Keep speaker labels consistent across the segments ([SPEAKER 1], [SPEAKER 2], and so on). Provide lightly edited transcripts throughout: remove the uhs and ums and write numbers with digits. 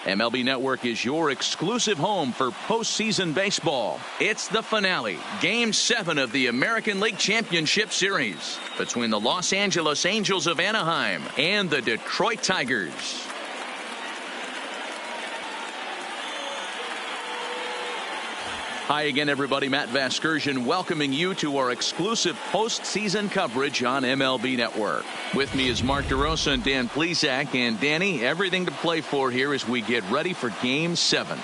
[SPEAKER 1] MLB Network is your exclusive home for postseason baseball. It's the finale, Game 7 of the American League Championship Series between the Los Angeles Angels of Anaheim and the Detroit Tigers. Hi again, everybody. Matt Vasgersian welcoming you to our exclusive postseason coverage on MLB Network. With me is Mark DeRosa and Dan Plesac. And Danny, everything to play for here as we get ready for Game 7.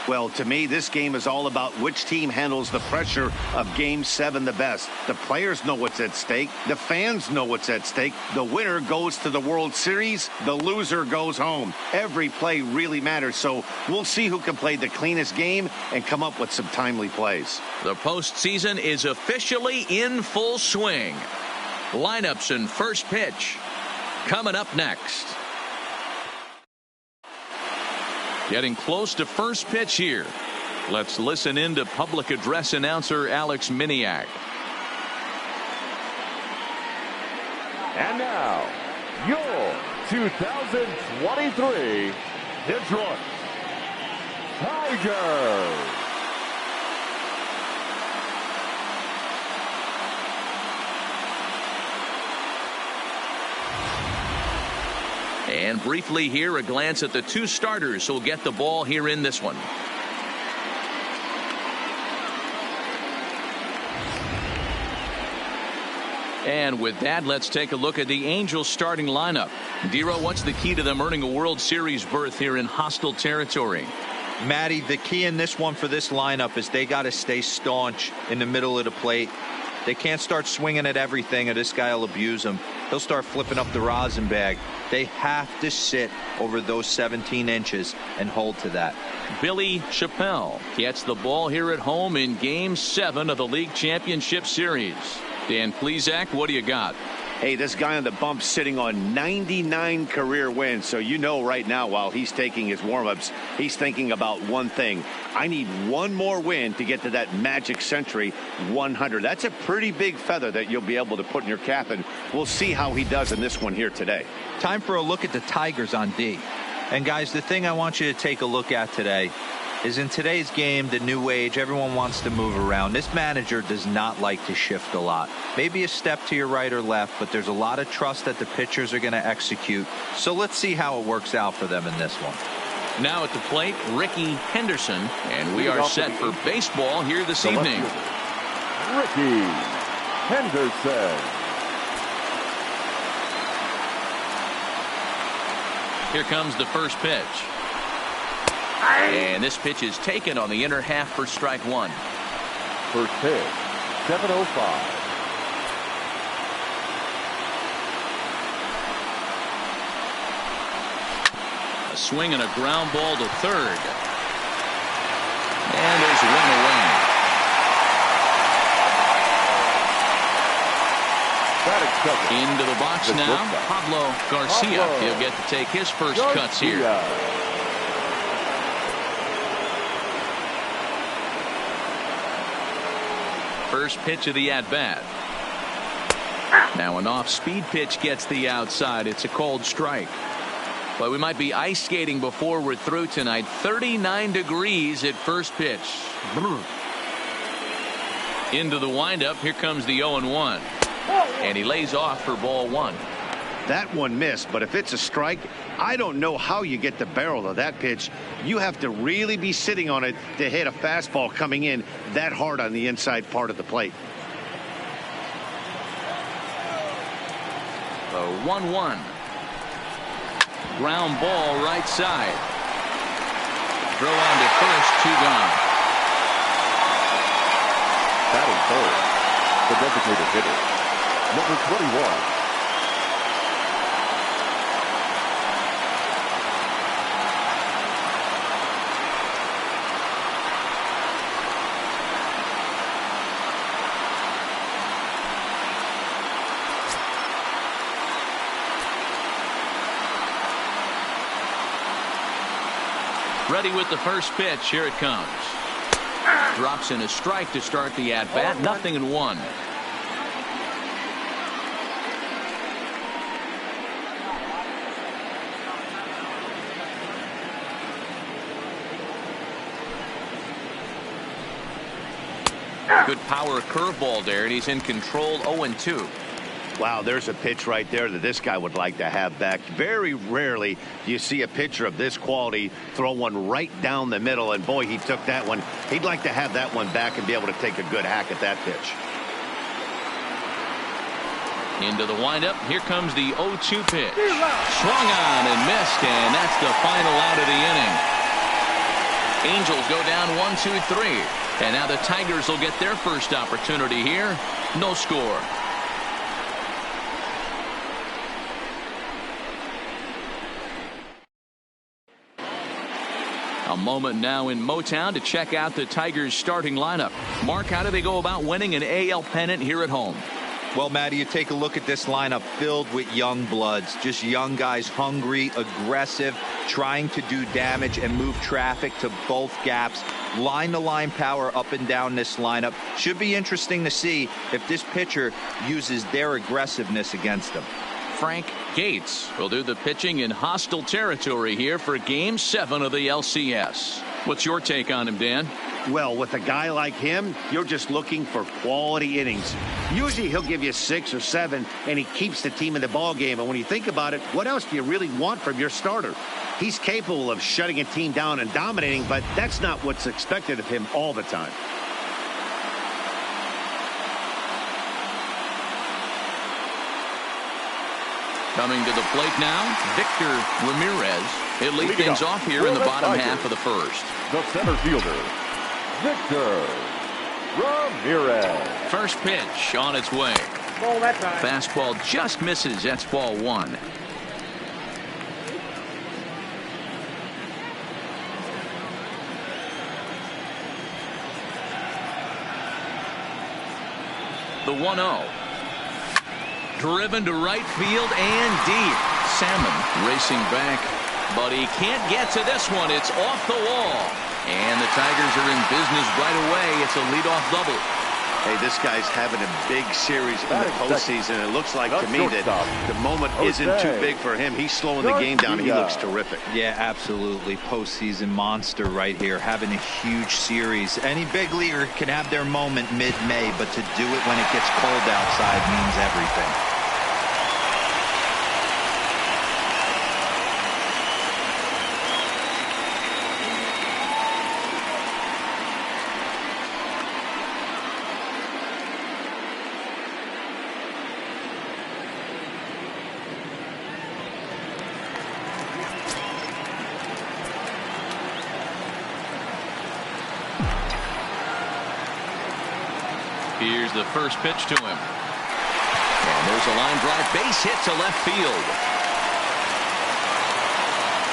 [SPEAKER 2] Well, to me, this game is all about which team handles the pressure of Game 7 the best. The players know what's at stake. The fans know what's at stake. The winner goes to the World Series. The loser goes home. Every play really matters, so we'll see who can play the cleanest game and come up with some timely plays.
[SPEAKER 1] The postseason is officially in full swing. Lineups and first pitch coming up next. Getting close to first pitch here. Let's listen in to public address announcer Alex Miniak.
[SPEAKER 3] And now, your 2023 Detroit Tigers.
[SPEAKER 1] And briefly here, a glance at the two starters who'll get the ball here in this one. And with that, let's take a look at the Angels starting lineup. Dero, what's the key to them earning a World Series berth here in hostile territory?
[SPEAKER 4] Matty, the key in this one for this lineup is they got to stay staunch in the middle of the plate. They can't start swinging at everything or this guy will abuse them. He'll start flipping up the rosin bag. They have to sit over those 17 inches and hold to that.
[SPEAKER 1] Billy Chappelle gets the ball here at home in Game 7 of the League Championship Series. Dan Plesac, what do you got?
[SPEAKER 2] Hey, this guy on the bump sitting on 99 career wins. So you know right now while he's taking his warm-ups, he's thinking about one thing. I need one more win to get to that magic century 100. That's a pretty big feather that you'll be able to put in your cap, and we'll see how he does in this one here today.
[SPEAKER 4] Time for a look at the Tigers on D. And guys, the thing I want you to take a look at today is in today's game, the new age, everyone wants to move around. This manager does not like to shift a lot. Maybe a step to your right or left, but there's a lot of trust that the pitchers are going to execute. So let's see how it works out for them in this one.
[SPEAKER 1] Now at the plate, Ricky Henderson, and we are set for baseball here this evening.
[SPEAKER 3] Ricky Henderson.
[SPEAKER 1] Here comes the first pitch. And this pitch is taken on the inner half for strike one.
[SPEAKER 3] First pitch, 7:05.
[SPEAKER 1] A swing and a ground ball to third. And there's one away. Into the box now, Paplo Garcia. He'll get to take his first cuts here. First pitch of the at-bat. Now an off-speed pitch gets the outside. It's a called strike. But we might be ice skating before we're through tonight. 39 degrees at first pitch. Into the windup. Here comes the 0-1. And he lays off for ball one.
[SPEAKER 2] That one missed, but if it's a strike, I don't know how you get the barrel of that pitch. You have to really be sitting on it to hit a fastball coming in that hard on the inside part of the plate.
[SPEAKER 1] The 1-1. Ground ball right side. Throw on to first, two gone.
[SPEAKER 3] Batting third, the designated hitter, number 21.
[SPEAKER 1] Ready with the first pitch. Here it comes. Drops in a strike to start the at-bat. 0-1. Good power curveball there, and he's in control. 0-2.
[SPEAKER 2] Wow, there's a pitch right there that this guy would like to have back. Very rarely do you see a pitcher of this quality throw one right down the middle, and boy, he took that one. He'd like to have that one back and be able to take a good hack at that pitch.
[SPEAKER 1] Into the windup. Here comes the 0-2 pitch. Swung on and missed, and that's the final out of the inning. Angels go down 1-2-3, and now the Tigers will get their first opportunity here. No score. A moment now in Motown to check out the Tigers starting lineup. Mark, how do they go about winning an AL pennant here at home?
[SPEAKER 4] Well, Matty, you take a look at this lineup filled with young bloods, just young guys, hungry, aggressive, trying to do damage and move traffic to both gaps. Line-to-line power up and down this lineup. Should be interesting to see if this pitcher uses their aggressiveness against them.
[SPEAKER 1] Frank Gates will do the pitching in hostile territory here for Game 7 of the LCS. What's your take on him, Dan?
[SPEAKER 2] Well, with a guy like him, you're just looking for quality innings. Usually he'll give you 6 or 7, and he keeps the team in the ball game. And when you think about it, what else do you really want from your starter? He's capable of shutting a team down and dominating, but that's not what's expected of him all the time.
[SPEAKER 1] Coming to the plate now, Victor Ramirez. He'll lead things off here in the bottom half of the first.
[SPEAKER 3] The center fielder, Victor Ramirez.
[SPEAKER 1] First pitch on its way. Fastball just misses. That's ball 1. The 1-0. Driven to right field and deep. Salmon racing back, but he can't get to this one. It's off the wall, and the Tigers are in business right away. It's a leadoff double.
[SPEAKER 2] Hey, this guy's having a big series in the postseason. It looks like to me that the moment isn't too big for him. He's slowing the game down. He looks terrific.
[SPEAKER 4] Yeah, absolutely. Postseason monster right here, having a huge series. Any big leaguer can have their moment mid-May, but to do it when it gets cold outside means everything.
[SPEAKER 1] Here's the first pitch to him. And there's a line drive, base hit to left field.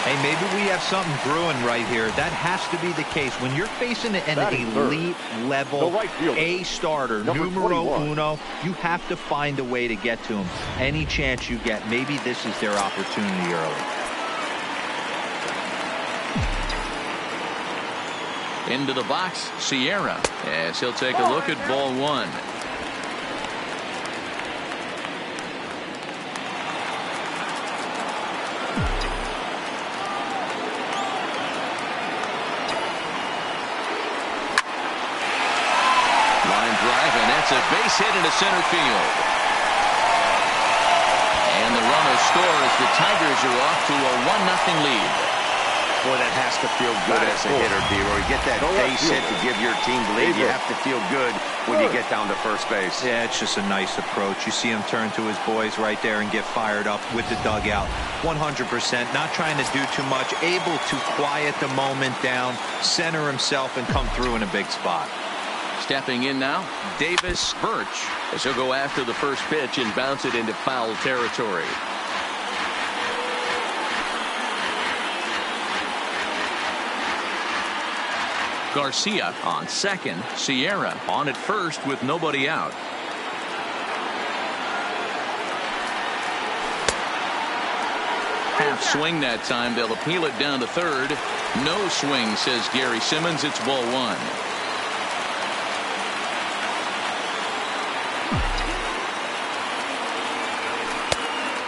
[SPEAKER 4] Hey, maybe we have something brewing right here. That has to be the case. When you're facing an elite level A starter, numero 1, you have to find a way to get to him. Any chance you get, maybe this is their opportunity early.
[SPEAKER 1] Into the box, Sierra, as he'll take a look at ball 1. Line drive, and that's a base hit into center field. And the run will score as the Tigers are off to a 1-0 lead.
[SPEAKER 2] Boy, that has to feel good as a hitter, D-Roy. You get that base hit to give your team the lead. You have to feel good when you get down to first base.
[SPEAKER 4] Yeah, it's just a nice approach. You see him turn to his boys right there and get fired up with the dugout. 100%, not trying to do too much, able to quiet the moment down, center himself, and come through in a big spot.
[SPEAKER 1] Stepping in now, Davis Birch, as he'll go after the first pitch and bounce it into foul territory. Garcia on second, Sierra on at first with nobody out. Half swing that time. They'll appeal it down to third. No swing, says Gary Simmons. It's ball 1.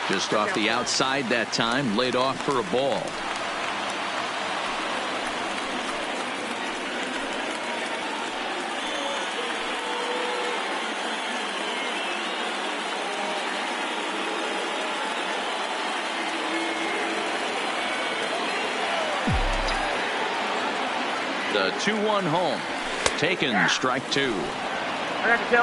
[SPEAKER 1] Just off the outside that time, laid off for a ball. The 2-1 home. Taken, strike two.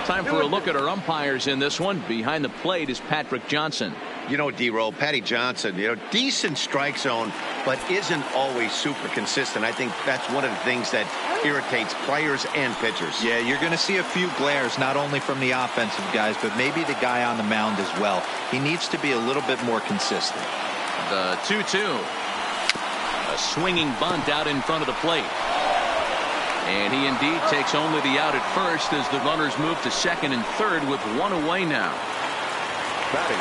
[SPEAKER 1] Time for a look at our umpires in this one. Behind the plate is Patrick Johnson.
[SPEAKER 2] You know, D-Roll, Patty Johnson, decent strike zone, but isn't always super consistent. I think that's one of the things that irritates players and pitchers.
[SPEAKER 4] Yeah, you're going to see a few glares, not only from the offensive guys, but maybe the guy on the mound as well. He needs to be a little bit more consistent.
[SPEAKER 1] The 2-2. A swinging bunt out in front of the plate. And he indeed takes only the out at first as the runners move to second and third with one away now.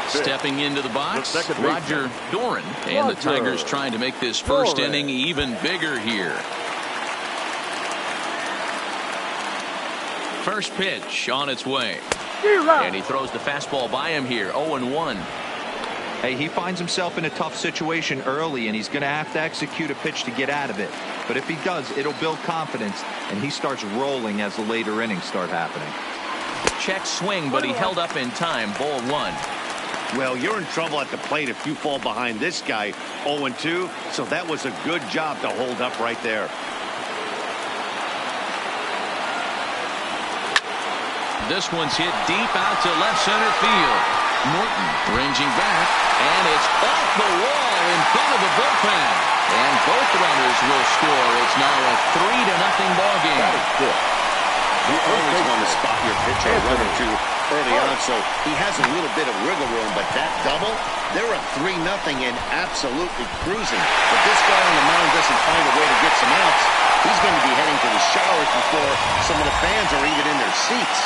[SPEAKER 1] Stepping into the box, Roger Dorn. And the Tigers trying to make this first inning even bigger here. First pitch on its way. And he throws the fastball by him here. 0-1.
[SPEAKER 4] Hey, he finds himself in a tough situation early, and he's going to have to execute a pitch to get out of it. But if he does, it'll build confidence, and he starts rolling as the later innings start happening.
[SPEAKER 1] Check swing, but he held up in time. Ball one.
[SPEAKER 2] Well, you're in trouble at the plate if you fall behind this guy. 0-2, so that was a good job to hold up right there.
[SPEAKER 1] This one's hit deep out to left center field. Norton ranging back, and it's off the wall in front of the bullpen. And both runners will score. It's now a 3-0 ball game.
[SPEAKER 2] You always want to spot your pitcher a run or two early on, so he has a little bit of wiggle room. But that double, they're up 3-0 and absolutely cruising. If this guy on the mound doesn't find a way to get some outs, he's going to be heading to the showers before some of the fans are even in their seats.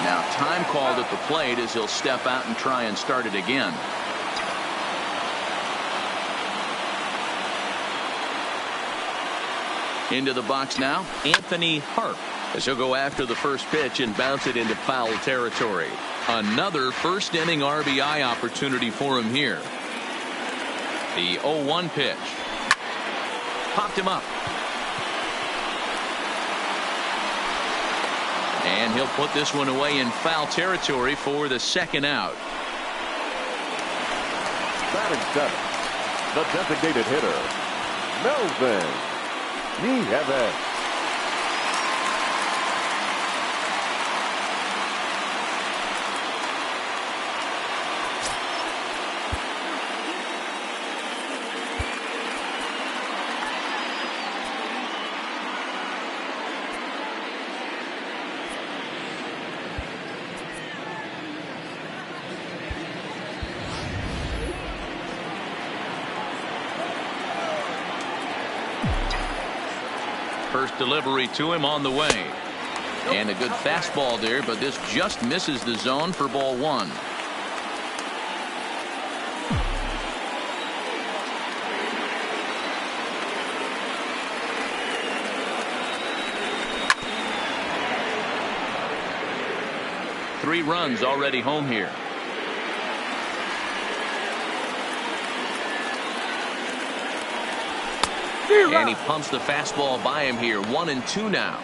[SPEAKER 1] Now time called at the plate as he'll step out and try and start it again. Into the box now, Anthony Hart, as he'll go after the first pitch and bounce it into foul territory. Another first inning RBI opportunity for him here. The 0-1 pitch. Popped him up. And he'll put this one away in foul territory for the second out.
[SPEAKER 3] Batting seventh, the designated hitter, Melvin. Nieves.
[SPEAKER 1] First delivery to him on the way. And a good fastball there, but this just misses the zone for ball one. Three runs already home here. And he pumps the fastball by him here. 1-2 now.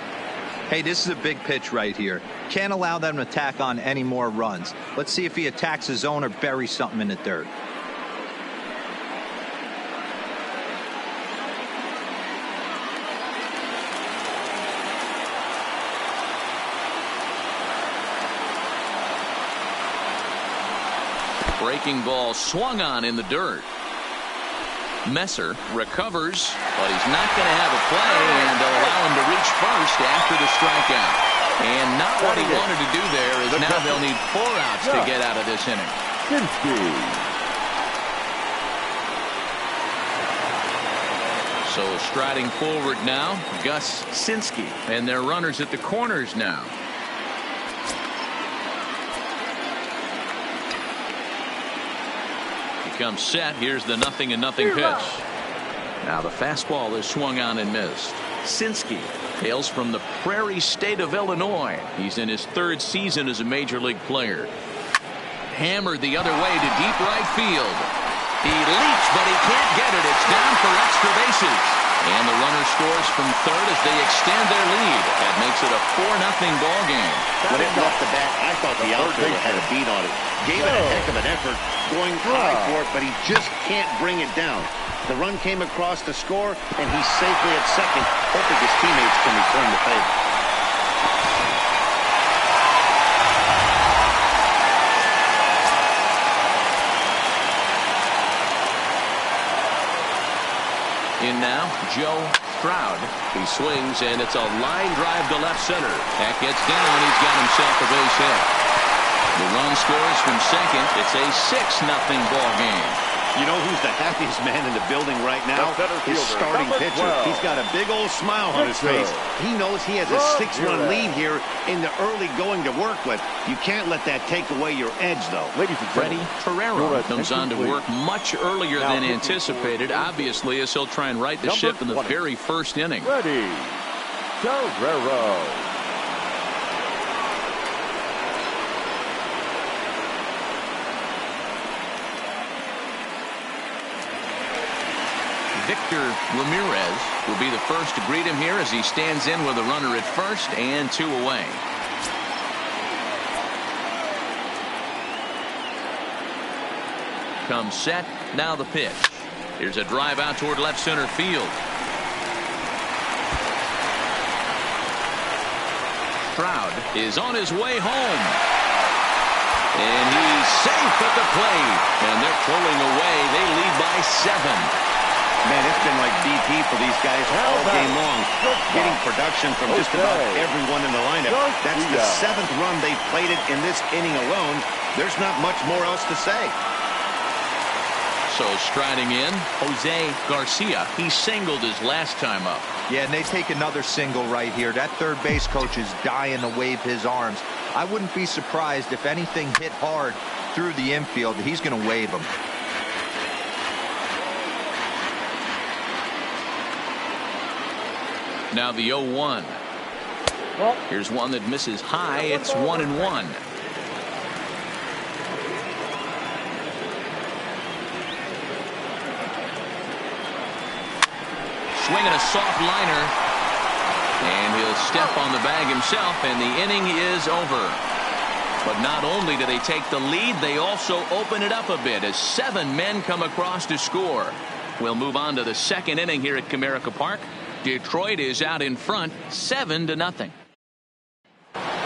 [SPEAKER 4] Hey, this is a big pitch right here. Can't allow them to tack on any more runs. Let's see if he attacks his zone or buries something in the dirt.
[SPEAKER 1] Breaking ball swung on in the dirt. Messer recovers, but he's not going to have a play, and they'll allow him to reach first after the strikeout. And not what he wanted to do there, is now they'll need 4 outs to get out of this inning.
[SPEAKER 3] Sinski.
[SPEAKER 1] So striding forward now, Gus Sinski, and their runners at the corners now. Comes set. Here's the 0-0 pitch. Now the fastball is swung on and missed. Sinski hails from the Prairie State of Illinois. He's in his 3rd season as a major league player. Hammered the other way to deep right field. He leaps, but he can't get it. It's down for extra bases. And the runner scores from third as they extend their lead. That makes it a 4-0 ball game.
[SPEAKER 2] When it left the bat, I thought the outfielder had a beat on it. Gave it a heck of an effort, going high for it, but he just can't bring it down. The run came across to score, and he's safely at second, hoping his teammates can return the favor.
[SPEAKER 1] In now, Joe Strout.
[SPEAKER 5] He swings, and it's a line drive to left center.
[SPEAKER 1] That gets down. He's got himself a base hit. The run scores from second. It's a 6-0 ball game.
[SPEAKER 2] You know who's the happiest man in the building right now? His starting pitcher. He's got a big old smile on his face. He knows he has a 6-run lead here in the early going to work with. You can't let that take away your edge, though.
[SPEAKER 1] Freddie Ferrero comes on to work much earlier than anticipated, obviously, as he'll try and right the ship in the very first inning.
[SPEAKER 3] Freddie Ferrero.
[SPEAKER 1] Victor Ramirez will be the first to greet him here as he stands in with a runner at first and 2 away. Comes set. Now the pitch. Here's a drive out toward left center field. Strout is on his way home. And he's safe at the plate. And they're pulling away. They lead by 7.
[SPEAKER 2] Man, it's been like BP for these guys all game long. Getting production from just about everyone in the lineup. That's the 7th run they've plated in this inning alone. There's not much more else to say.
[SPEAKER 1] So striding in, Jose Garcia. He singled his last time up.
[SPEAKER 4] Yeah, and they take another single right here. That third base coach is dying to wave his arms. I wouldn't be surprised if anything hit hard through the infield. He's going to wave them.
[SPEAKER 1] Now the 0-1. Here's one that misses high. It's 1-1. Swinging a soft liner. And he'll step on the bag himself, and the inning is over. But not only do they take the lead, they also open it up a bit as 7 men come across to score. We'll move on to the second inning here at Comerica Park. Detroit is out in front, 7-0.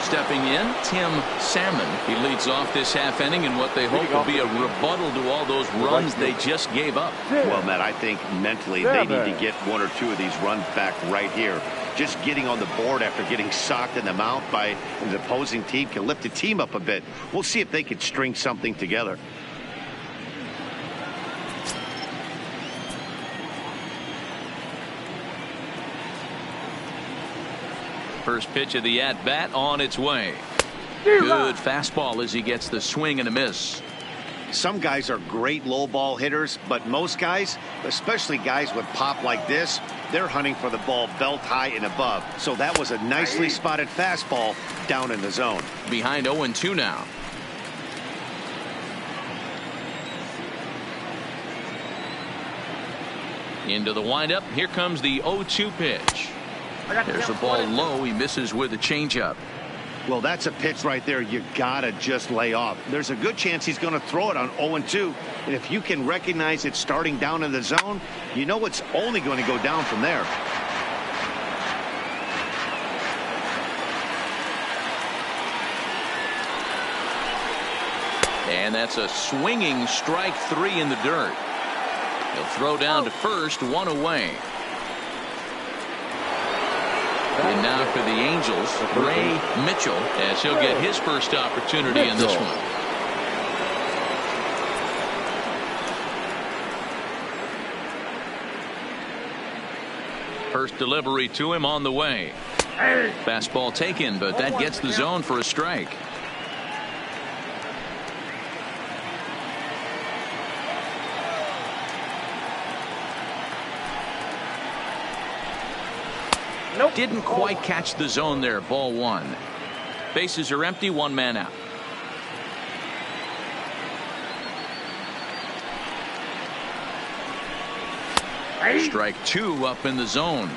[SPEAKER 1] Stepping in, Tim Salmon. He leads off this half inning in what they hope will be a rebuttal to all those runs they just gave up.
[SPEAKER 2] Well, Matt, I think mentally they need to get 1 or 2 of these runs back right here. Just getting on the board after getting socked in the mouth by an opposing team can lift the team up a bit. We'll see if they can string something together.
[SPEAKER 1] First pitch of the at-bat on its way. Good fastball as he gets the swing and a miss.
[SPEAKER 2] Some guys are great low ball hitters, but most guys, especially guys with pop like this, they're hunting for the ball belt high and above. So that was a nicely spotted fastball down in the zone.
[SPEAKER 1] Behind 0-2 now. Into the windup. Here comes the 0-2 pitch. There's a ball low. He misses with a changeup.
[SPEAKER 2] Well, that's a pitch right there you gotta just lay off. There's a good chance he's going to throw it on 0-2. And if you can recognize it starting down in the zone, you know it's only going to go down from there.
[SPEAKER 1] And that's a swinging strike 3 in the dirt. He'll throw down to first, 1 away. And now for the Angels, Ray Mitchell, as he'll get his first opportunity in this one. First delivery to him on the way. Fastball taken, but that gets the zone for a strike. Didn't quite catch the zone there. Ball 1. Bases are empty. 1 man out. Strike 2 up in the zone.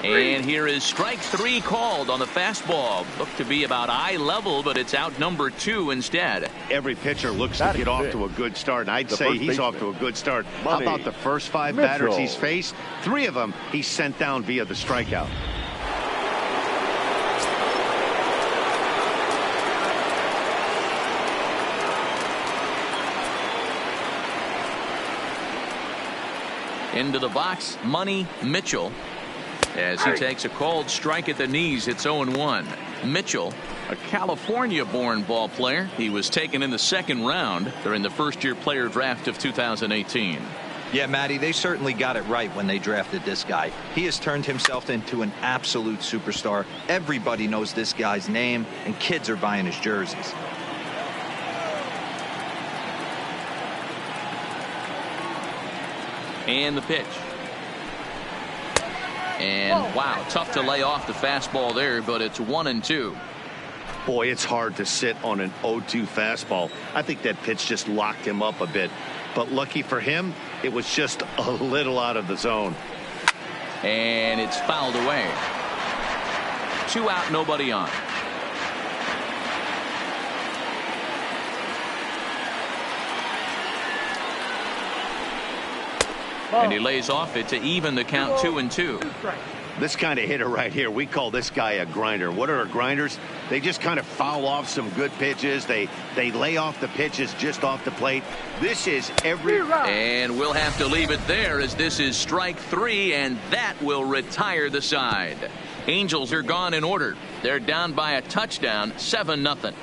[SPEAKER 1] And here is strike 3 called on the fastball. Looked to be about eye level, but it's out number 2 instead.
[SPEAKER 2] Every pitcher looks to get off to a good start, and I'd say he's off to a good start. How about the first 5 batters he's faced? 3 of them he's sent down via the strikeout.
[SPEAKER 1] Into the box, Money Mitchell. As he takes a called strike at the knees, it's 0-1. Mitchell, a California-born ball player. He was taken in the 2nd round during the first-year player draft of 2018.
[SPEAKER 4] Yeah, Matty, they certainly got it right when they drafted this guy. He has turned himself into an absolute superstar. Everybody knows this guy's name, and kids are buying his jerseys.
[SPEAKER 1] And the pitch. And wow, tough to lay off the fastball there, but it's 1-2.
[SPEAKER 2] Boy, it's hard to sit on an 0-2 fastball. I think that pitch just locked him up a bit. But lucky for him, it was just a little out of the zone.
[SPEAKER 1] And it's fouled away. 2 out, nobody on. And he lays off it to even the count 2-2.
[SPEAKER 2] This kind of hitter right here, we call this guy a grinder. What are grinders? They just kind of foul off some good pitches. They lay off the pitches just off the plate. This is every...
[SPEAKER 1] And we'll have to leave it there as this is strike 3, and that will retire the side. Angels are gone in order. They're down by a touchdown, 7-0.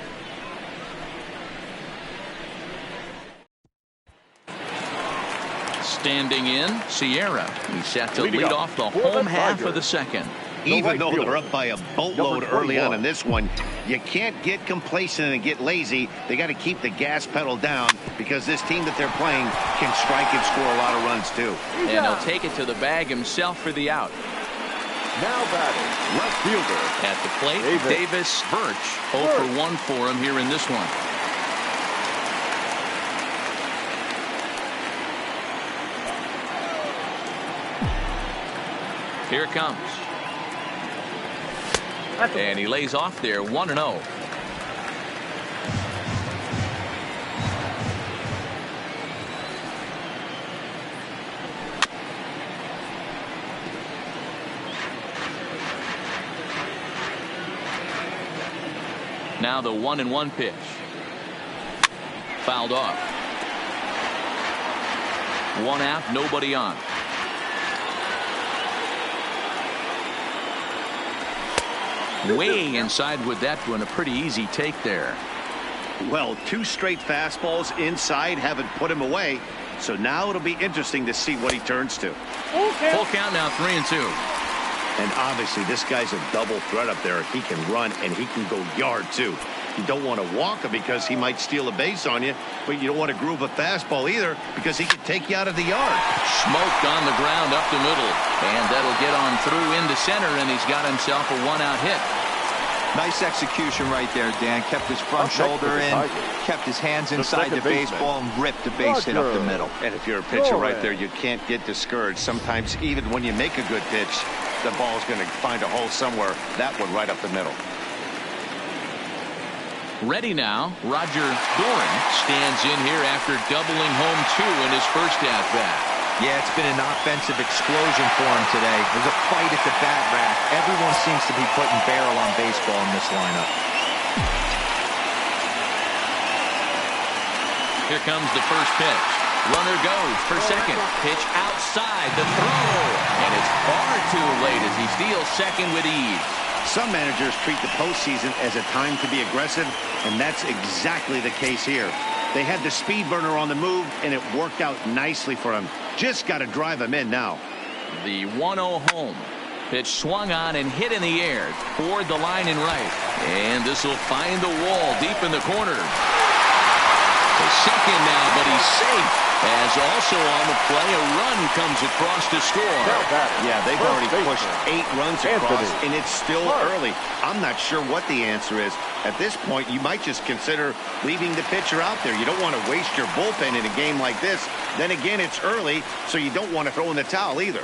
[SPEAKER 1] Standing in, Sierra. He's set to lead off the home half of the 2nd.
[SPEAKER 2] Even though they're up by a boatload early on in this one, you can't get complacent and get lazy. They got to keep the gas pedal down because this team that they're playing can strike and score a lot of runs too.
[SPEAKER 1] And he'll take it to the bag himself for the out.
[SPEAKER 3] Now batting, left fielder.
[SPEAKER 1] At the plate, Davis Birch. 0 for 1 for him here in this one. Here it comes. And he lays off there, 1-0. Now the 1-1 pitch. Fouled off. 1 out, nobody on. Way inside with that one, a pretty easy take there.
[SPEAKER 2] Well, 2 straight fastballs inside haven't put him away. So now it'll be interesting to see what he turns to.
[SPEAKER 1] Full count now, 3-2.
[SPEAKER 2] And obviously this guy's a double threat up there. He can run and he can go yard too. You don't want to walk him because he might steal a base on you, but you don't want to groove a fastball either because he can take you out of the yard.
[SPEAKER 1] Smoked on the ground up the middle, and that'll get on through into center, and he's got himself a 1-out hit.
[SPEAKER 4] Nice execution right there, Dan. Kept his front shoulder in, kept his hands inside the baseball, and ripped the base hit up the middle.
[SPEAKER 2] And if you're a pitcher right there, you can't get discouraged. Sometimes even when you make a good pitch, the ball's going to find a hole somewhere. That one right up the middle.
[SPEAKER 1] Ready now, Roger Dorn stands in here after doubling home 2 in his first at-bat.
[SPEAKER 4] Yeah, it's been an offensive explosion for him today. There's a fight at the bat rack. Everyone seems to be putting barrel on baseball in this lineup.
[SPEAKER 1] Here comes the first pitch. Runner goes for second. Pitch outside the throw. And it's far too late as he steals second with ease.
[SPEAKER 2] Some managers treat the postseason as a time to be aggressive, and that's exactly the case here. They had the speed burner on the move, and it worked out nicely for him. Just got to drive him in now.
[SPEAKER 1] The 1-0 home. Pitch swung on and hit in the air toward the line and right. And this will find the wall deep in the corner. To second now, but he's safe. As also on the play, a run comes across to score.
[SPEAKER 2] Yeah, they've already pushed 8 runs across, and it's still early. I'm not sure what the answer is. At this point, you might just consider leaving the pitcher out there. You don't want to waste your bullpen in a game like this. Then again, it's early, so you don't want to throw in the towel either.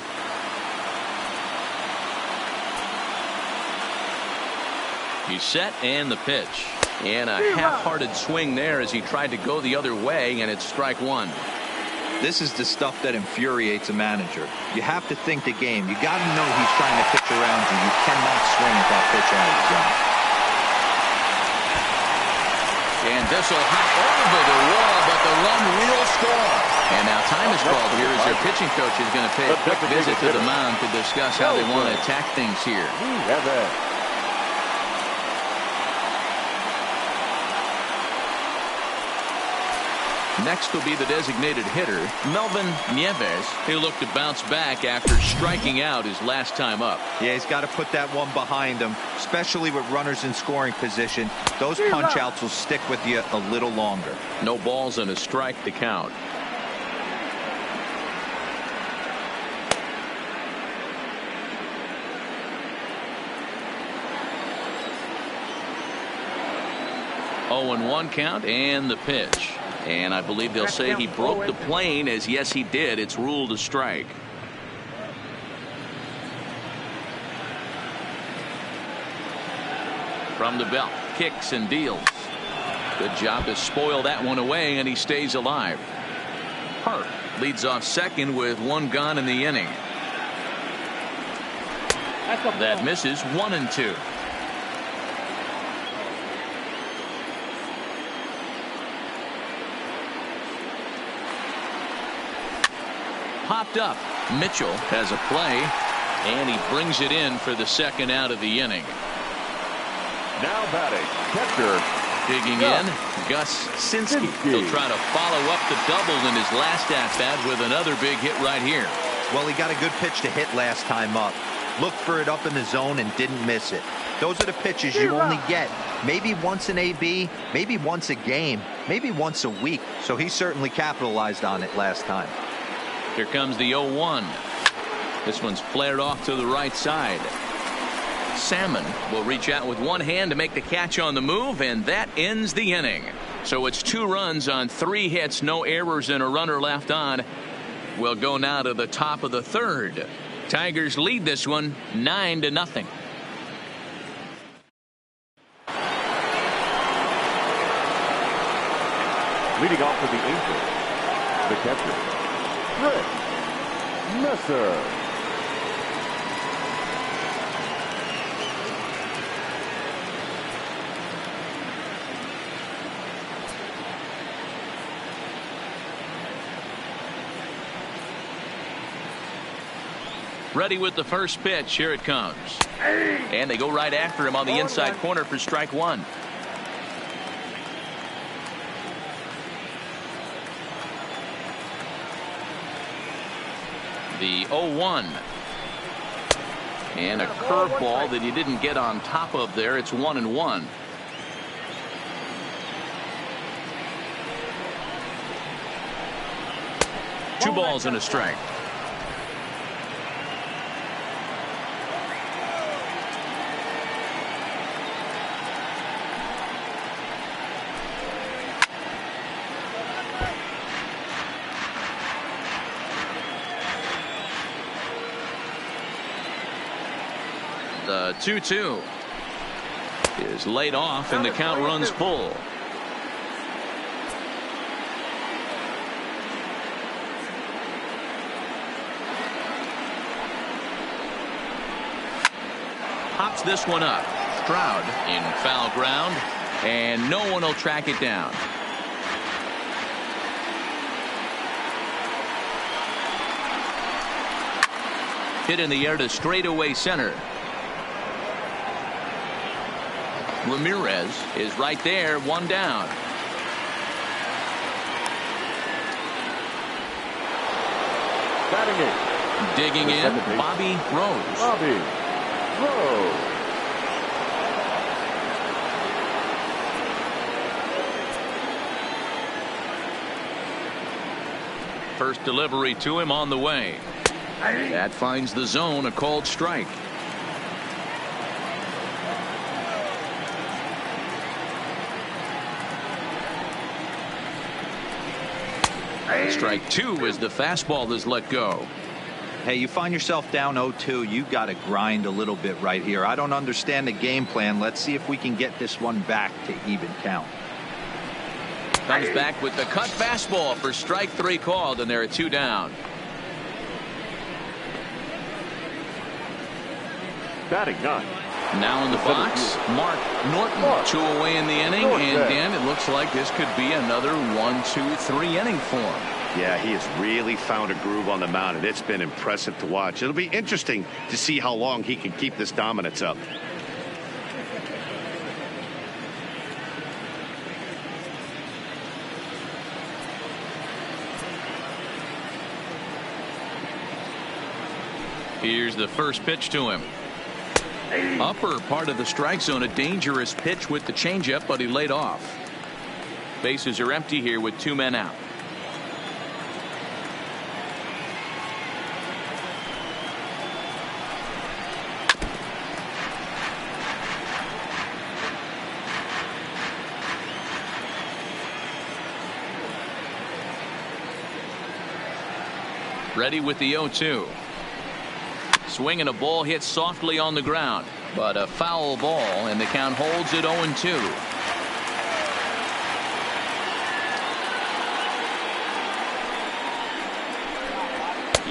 [SPEAKER 1] He's set, and the pitch. And a half-hearted swing there as he tried to go the other way, and it's strike one.
[SPEAKER 4] This is the stuff that infuriates a manager. You have to think the game. You got to know he's trying to pitch around you. You cannot swing at that pitch out of the zone.
[SPEAKER 1] And this will hop over the wall, but the run will score. And now time is called here as their pitching coach is going to pay a quick visit to the mound to discuss how they want to attack things here. Next will be the designated hitter, Melvin Nieves, who looked to bounce back after striking out his last time up.
[SPEAKER 4] Yeah, he's got to put that one behind him, especially with runners in scoring position. Those punch-outs will stick with you a little longer.
[SPEAKER 1] No balls and a strike to count. Oh, and 1 count, and the pitch. And I believe they'll say he broke the plane, as yes, he did. It's ruled a strike. From the belt, kicks and deals. Good job to spoil that one away, and he stays alive. Hart leads off second with 1 gone in the inning. That misses 1-2. Popped up. Mitchell has a play, and he brings it in for the 2nd out of the inning.
[SPEAKER 3] Now batting, catcher.
[SPEAKER 1] Digging in, Gus Sinski. He'll try to follow up the double in his last at-bat with another big hit right here.
[SPEAKER 4] Well, he got a good pitch to hit last time up. Looked for it up in the zone and didn't miss it. Those are the pitches you only get maybe once an AB, maybe once a game, maybe once a week. So he certainly capitalized on it last time.
[SPEAKER 1] Here comes the 0-1. This one's flared off to the right side. Salmon will reach out with one hand to make the catch on the move, and that ends the inning. So it's 2 runs on 3 hits, no errors, and a runner left on. We'll go now to the top of the 3rd. Tigers lead this one 9-0.
[SPEAKER 3] Leading off for the Angels, the catcher, Messer.
[SPEAKER 1] Ready with the first pitch. Here it comes. And they go right after him on the inside corner for strike 1. The 0-1. And a curveball that he didn't get on top of there. It's 1-1. Two balls and a strike. The 2-2 is laid off, and the count runs full. Pops this one up. Strout in foul ground, and no one will track it down. Hit in the air to straightaway center. Ramirez is right there, 1 down.
[SPEAKER 3] Batting 8.
[SPEAKER 1] Digging in, Bobby Rose. First delivery to him on the way. That finds the zone, a called strike. Strike two as the fastball is let go.
[SPEAKER 4] Hey, you find yourself down 0-2, you got to grind a little bit right here. I don't understand the game plan. Let's see if we can get this one back to even count.
[SPEAKER 1] Comes back with the cut fastball for strike three called, and there are two down.
[SPEAKER 3] Batting ninth.
[SPEAKER 1] Now in the box, Norton. 2 away in the inning, and Dan, it looks like this could be another 1-2-3 inning for him.
[SPEAKER 2] Yeah, he has really found a groove on the mound, and it's been impressive to watch. It'll be interesting to see how long he can keep this dominance up.
[SPEAKER 1] Here's the first pitch to him. Upper part of the strike zone, a dangerous pitch with the changeup, but he laid off. Bases are empty here with 2 men out. Ready with the 0-2. Swing and a ball hit softly on the ground, but a foul ball, and the count holds at 0-2.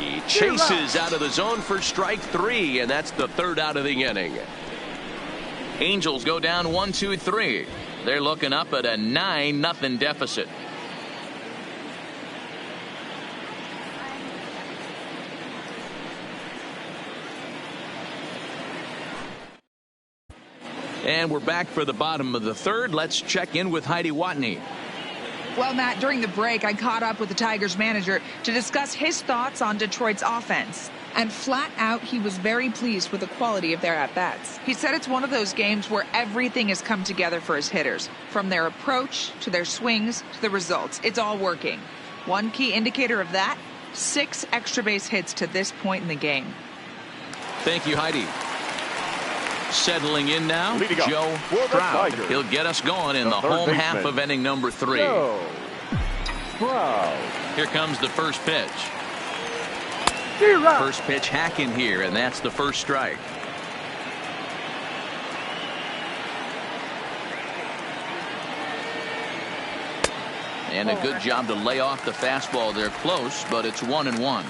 [SPEAKER 1] He chases out of the zone for strike three, and that's the third out of the inning. Angels go down 1-2-3. They're looking up at a 9-0 deficit. And we're back for the bottom of the third. Let's check in with Heidi Watney.
[SPEAKER 6] Well, Matt, during the break, I caught up with the Tigers manager to discuss his thoughts on Detroit's offense. And flat out, he was very pleased with the quality of their at-bats. He said it's one of those games where everything has come together for his hitters. From their approach, to their swings, to the results. It's all working. One key indicator of that, 6 extra base hits to this point in the game.
[SPEAKER 1] Thank you, Heidi. Settling in now, Joe Strout. He'll get us going in the home half of inning number 3. Here comes the first pitch. First pitch hacking here, and that's the first strike. And a good job to lay off the fastball. They're close, but it's 1-1.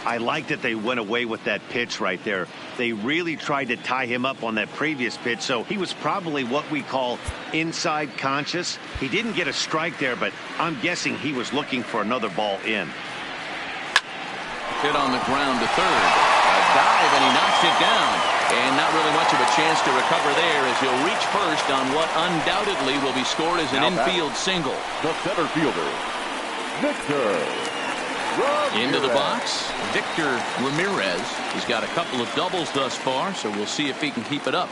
[SPEAKER 2] I like that they went away with that pitch right there. They really tried to tie him up on that previous pitch, so he was probably what we call inside conscious. He didn't get a strike there, but I'm guessing he was looking for another ball in.
[SPEAKER 1] Hit on the ground to third. A dive, and he knocks it down. And not really much of a chance to recover there as he'll reach first on what undoubtedly will be scored as an infield single.
[SPEAKER 3] The center fielder, Victor.
[SPEAKER 1] Into the box, Victor Ramirez. He's got a couple of doubles thus far, so we'll see if he can keep it up.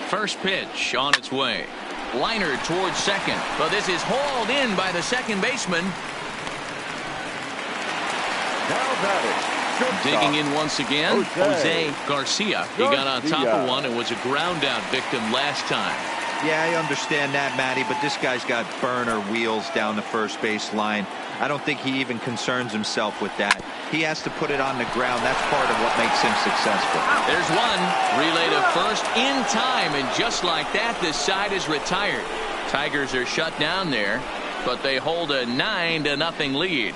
[SPEAKER 1] First pitch on its way. Liner towards second, but this is hauled in by the second baseman.
[SPEAKER 3] Now batting,
[SPEAKER 1] digging in once again, Jose Garcia. He got on top of one and was a ground out victim last time.
[SPEAKER 4] Yeah, I understand that, Matty, but this guy's got burner wheels down the first base line. I don't think he even concerns himself with that. He has to put it on the ground. That's part of what makes him successful.
[SPEAKER 1] There's one. Relay to first in time, and just like that, this side is retired. Tigers are shut down there, but they hold a 9-0 lead.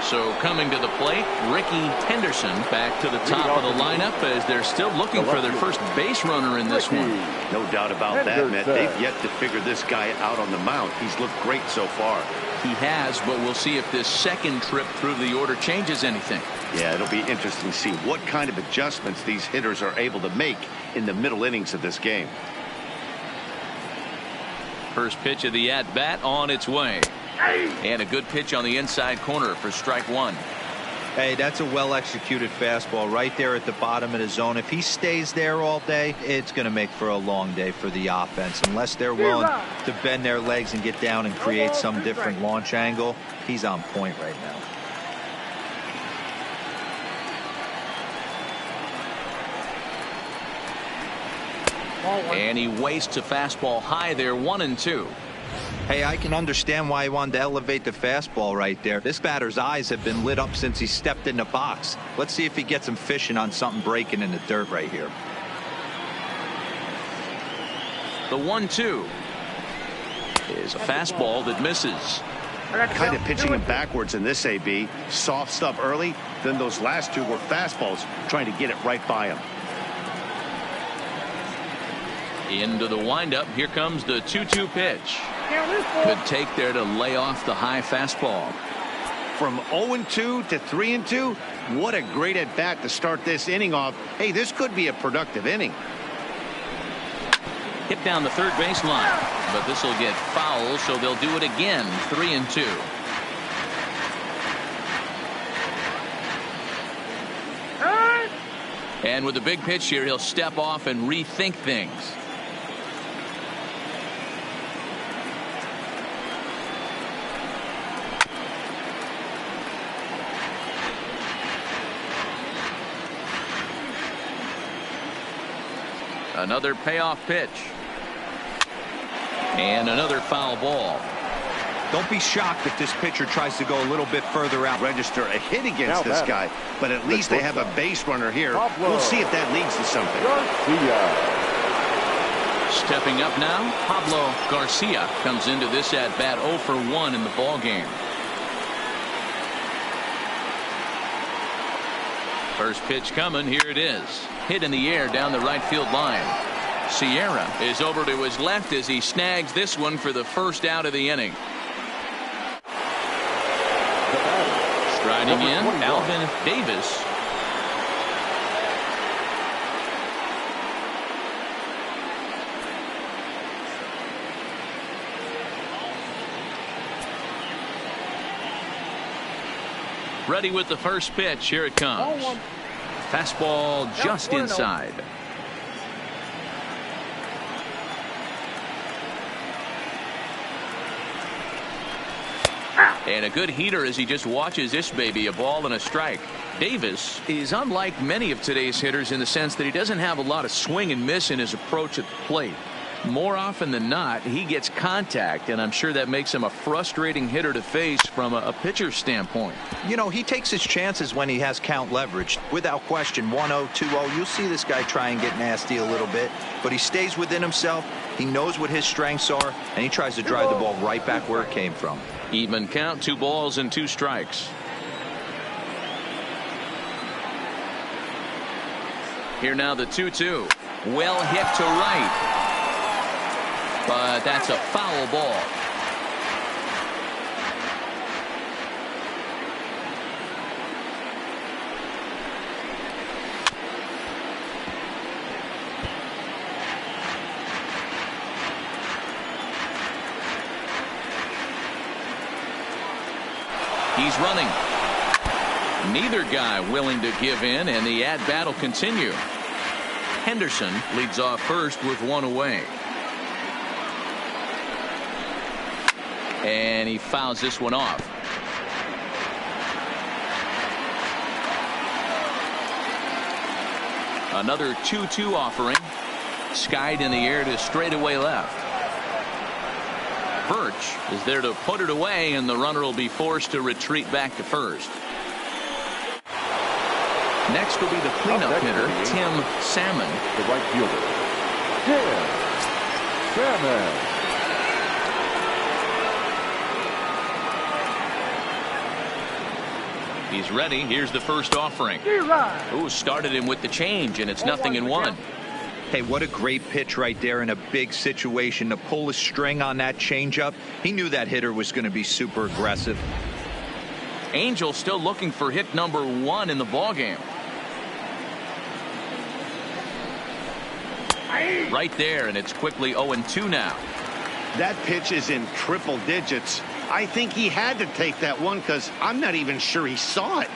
[SPEAKER 1] So coming to the plate, Ricky Henderson back to the top of the lineup as they're still looking for their first base runner in this one.
[SPEAKER 2] No doubt about that, Matt. They've yet to figure this guy out on the mound. He's looked great so far.
[SPEAKER 1] He has, but we'll see if this second trip through the order changes anything.
[SPEAKER 2] Yeah, it'll be interesting to see what kind of adjustments these hitters are able to make in the middle innings of this game.
[SPEAKER 1] First pitch of the at-bat on its way. And a good pitch on the inside corner for strike one.
[SPEAKER 4] Hey, that's a well-executed fastball right there at the bottom of the zone. If he stays there all day, it's going to make for a long day for the offense. Unless they're willing to bend their legs and get down and create some different launch angle, he's on point right now.
[SPEAKER 1] And he wastes a fastball high there, 1-2.
[SPEAKER 4] Hey, I can understand why he wanted to elevate the fastball right there. This batter's eyes have been lit up since he stepped in the box. Let's see if he gets him fishing on something breaking in the dirt right here.
[SPEAKER 1] The 1-2 is a fastball that misses.
[SPEAKER 2] Kind of pitching him backwards in this AB. Soft stuff early, then those last two were fastballs, trying to get it right by him.
[SPEAKER 1] Into the windup. Here comes the 2-2 pitch. Good take there to lay off the high fastball.
[SPEAKER 2] From 0-2 to 3-2, what a great at bat to start this inning off. Hey, this could be a productive inning.
[SPEAKER 1] Hit down the third baseline, but this will get foul, so they'll do it again. 3-2. And with a big pitch here, he'll step off and rethink things. Another payoff pitch. And another foul ball.
[SPEAKER 4] Don't be shocked if this pitcher tries to go a little bit further out.
[SPEAKER 2] Register a hit against this guy, but at least they have a base runner here. We'll see if that leads to something.
[SPEAKER 1] Stepping up now, Paplo Garcia comes into this at bat 0 for 1 in the ball game. First pitch coming. Here it is. Hit in the air down the right field line. Sierra is over to his left as he snags this one for the first out of the inning. Striding in, Alvin Davis. Ready with the first pitch. Here it comes. Fastball just inside. And a good heater as he just watches this baby, a ball and a strike. Davis is unlike many of today's hitters in the sense that he doesn't have a lot of swing and miss in his approach at the plate. More often than not, he gets contact, and I'm sure that makes him a frustrating hitter to face from a pitcher's standpoint.
[SPEAKER 4] You know, he takes his chances when he has count leverage. Without question, 1-0, 2-0, you'll see this guy try and get nasty a little bit, but he stays within himself. He knows what his strengths are, and he tries to drive the ball right back where it came from.
[SPEAKER 1] Even count, 2 balls and 2 strikes. Here now the 2-2. Well hit to right. But that's a foul ball. He's running. Neither guy willing to give in, and the at-bat will continue. Henderson leads off first with 1 away. And he fouls this one off. Another 2-2 offering. Skied in the air to straightaway left. Birch is there to put it away, and the runner will be forced to retreat back to first. Next will be the cleanup hitter, Tim Salmon.
[SPEAKER 3] The right fielder, Tim Salmon.
[SPEAKER 1] He's ready. Here's the first offering. Ooh, started him with the change, and it's 0-1.
[SPEAKER 4] Hey, what a great pitch right there in a big situation to pull a string on that changeup. He knew that hitter was going to be super aggressive.
[SPEAKER 1] Angel still looking for hit number 1 in the ballgame. Right there, and it's quickly 0-2 now.
[SPEAKER 2] That pitch is in triple digits. I think he had to take that one because I'm not even sure he saw it.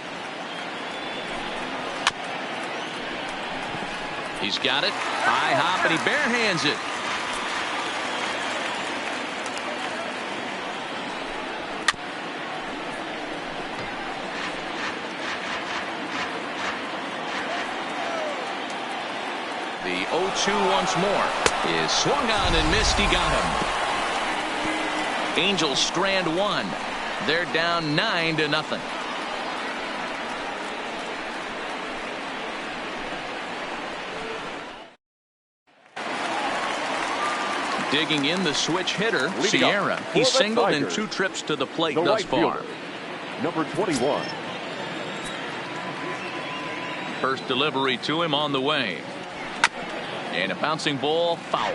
[SPEAKER 1] He's got it. High hop, and he barehands it. The 0-2 once more is swung on and missed. He got him. Angels strand one. They're down 9-0. Digging in the switch hitter, Sierra. He's singled in 2 trips to the plate thus far.
[SPEAKER 3] Number 21.
[SPEAKER 1] First delivery to him on the way. And a bouncing ball, foul.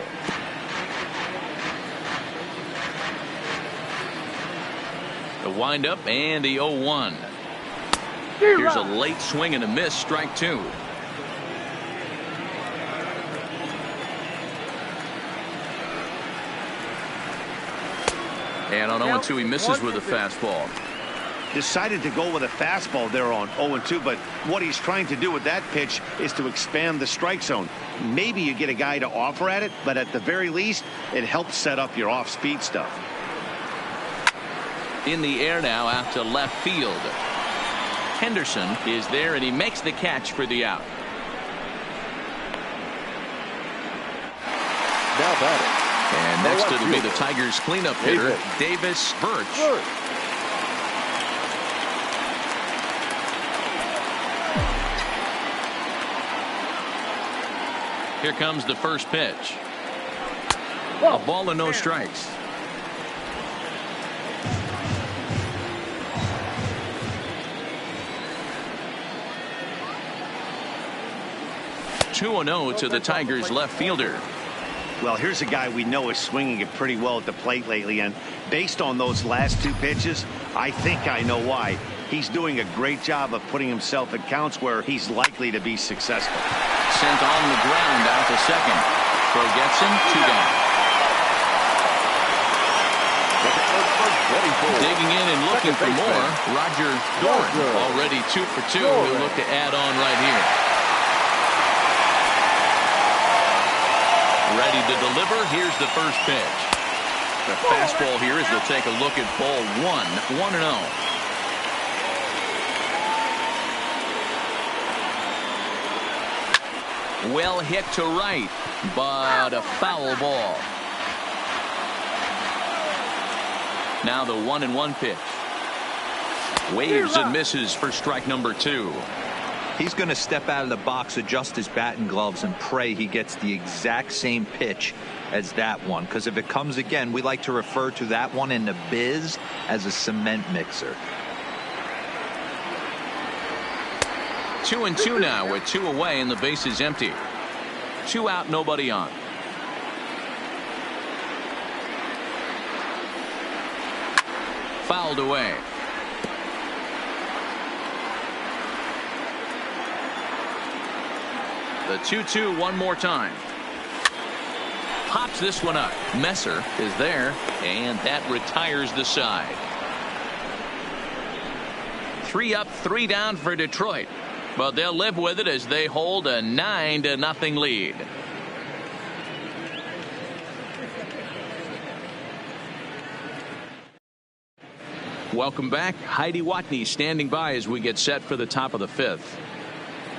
[SPEAKER 1] The windup and the 0-1. Here's a late swing and a miss, strike 2. And on 0-2, he misses with a fastball.
[SPEAKER 2] Decided to go with a fastball there on 0-2, but what he's trying to do with that pitch is to expand the strike zone. Maybe you get a guy to offer at it, but at the very least, it helps set up your off-speed stuff.
[SPEAKER 1] In the air now out to left field. Henderson is there, and he makes the catch for the out.
[SPEAKER 3] Now batting.
[SPEAKER 1] And next it'll be the Tigers cleanup hitter, Davis Birch. Here comes the first pitch. A ball and no strikes. Two and 0 to the Tigers left fielder.
[SPEAKER 2] Well, here's a guy we know is swinging it pretty well at the plate lately, and based on those last 2 pitches, I think I know why. He's doing a great job of putting himself at counts where he's likely to be successful.
[SPEAKER 1] Sent on the ground out to second. Throw gets him, 2 down. Digging in and looking for more, Roger Dorn. Already 2 for 2. He'll look to add on right here. Ready to deliver. Here's the first pitch. The fastball here as they'll take a look at ball 1. 1-0. Well hit to right, but a foul ball. Now the 1-1 pitch. Waves and misses for strike number 2.
[SPEAKER 4] He's going to step out of the box, adjust his bat and gloves, and pray he gets the exact same pitch as that one. Because if it comes again, we like to refer to that one in the biz as a cement mixer.
[SPEAKER 1] 2-2 now with 2 away and the base is empty. 2 out, nobody on. Fouled away. The 2-2 one more time. Pops this one up. Messer is there, and that retires the side. 3 up, 3 down for Detroit. But they'll live with it as they hold a 9-0 lead. Welcome back. Heidi Watney standing by as we get set for the top of the 5th.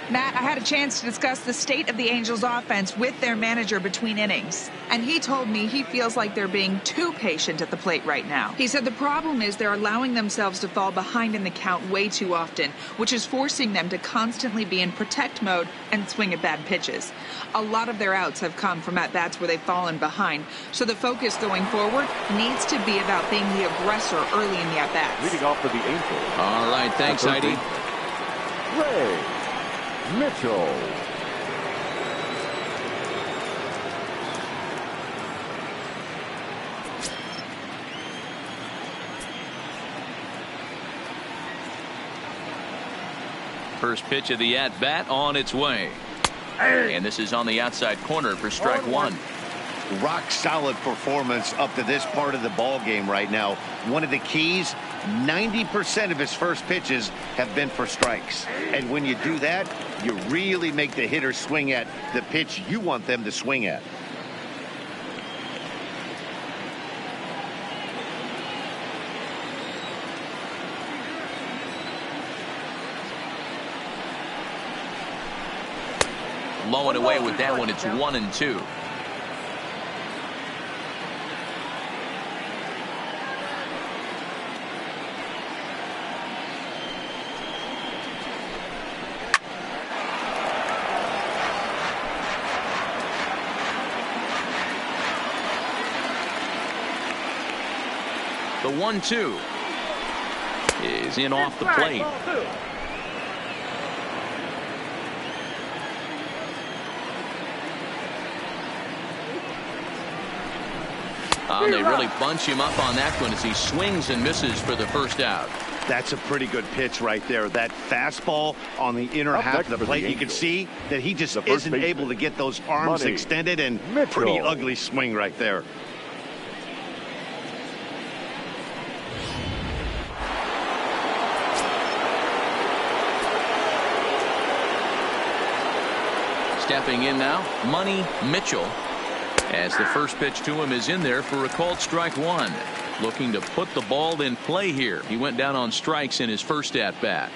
[SPEAKER 6] Matt, I had a chance to discuss the state of the Angels offense with their manager between innings. And he told me he feels like they're being too patient at the plate right now. He said the problem is they're allowing themselves to fall behind in the count way too often, which is forcing them to constantly be in protect mode and swing at bad pitches. A lot of their outs have come from at-bats where they've fallen behind. So the focus going forward needs to be about being the aggressor early in the at-bats.
[SPEAKER 3] Leading off for the Angels.
[SPEAKER 1] All right, thanks, Heidi.
[SPEAKER 3] Ray Mitchell.
[SPEAKER 1] First pitch of the at-bat on its way. And this is on the outside corner for strike 1.
[SPEAKER 2] rock solid performance up to this part of the ball game right now. One of the keys, 90% of his first pitches have been for strikes. And when you do that, you really make the hitter swing at the pitch you want them to swing at.
[SPEAKER 1] Low and away with that one. It's 1-2. The 1-2 is in off the plate. And they really bunch him up on that one as he swings and misses for the first out.
[SPEAKER 2] That's a pretty good pitch right there. That fastball on the inner half of the plate. You can see that he just isn't able to get those arms extended, and pretty ugly swing right there.
[SPEAKER 1] Stepping in now, Money Mitchell, as the first pitch to him is in there for a called strike one. Looking to put the ball in play here. He went down on strikes in his first at bat.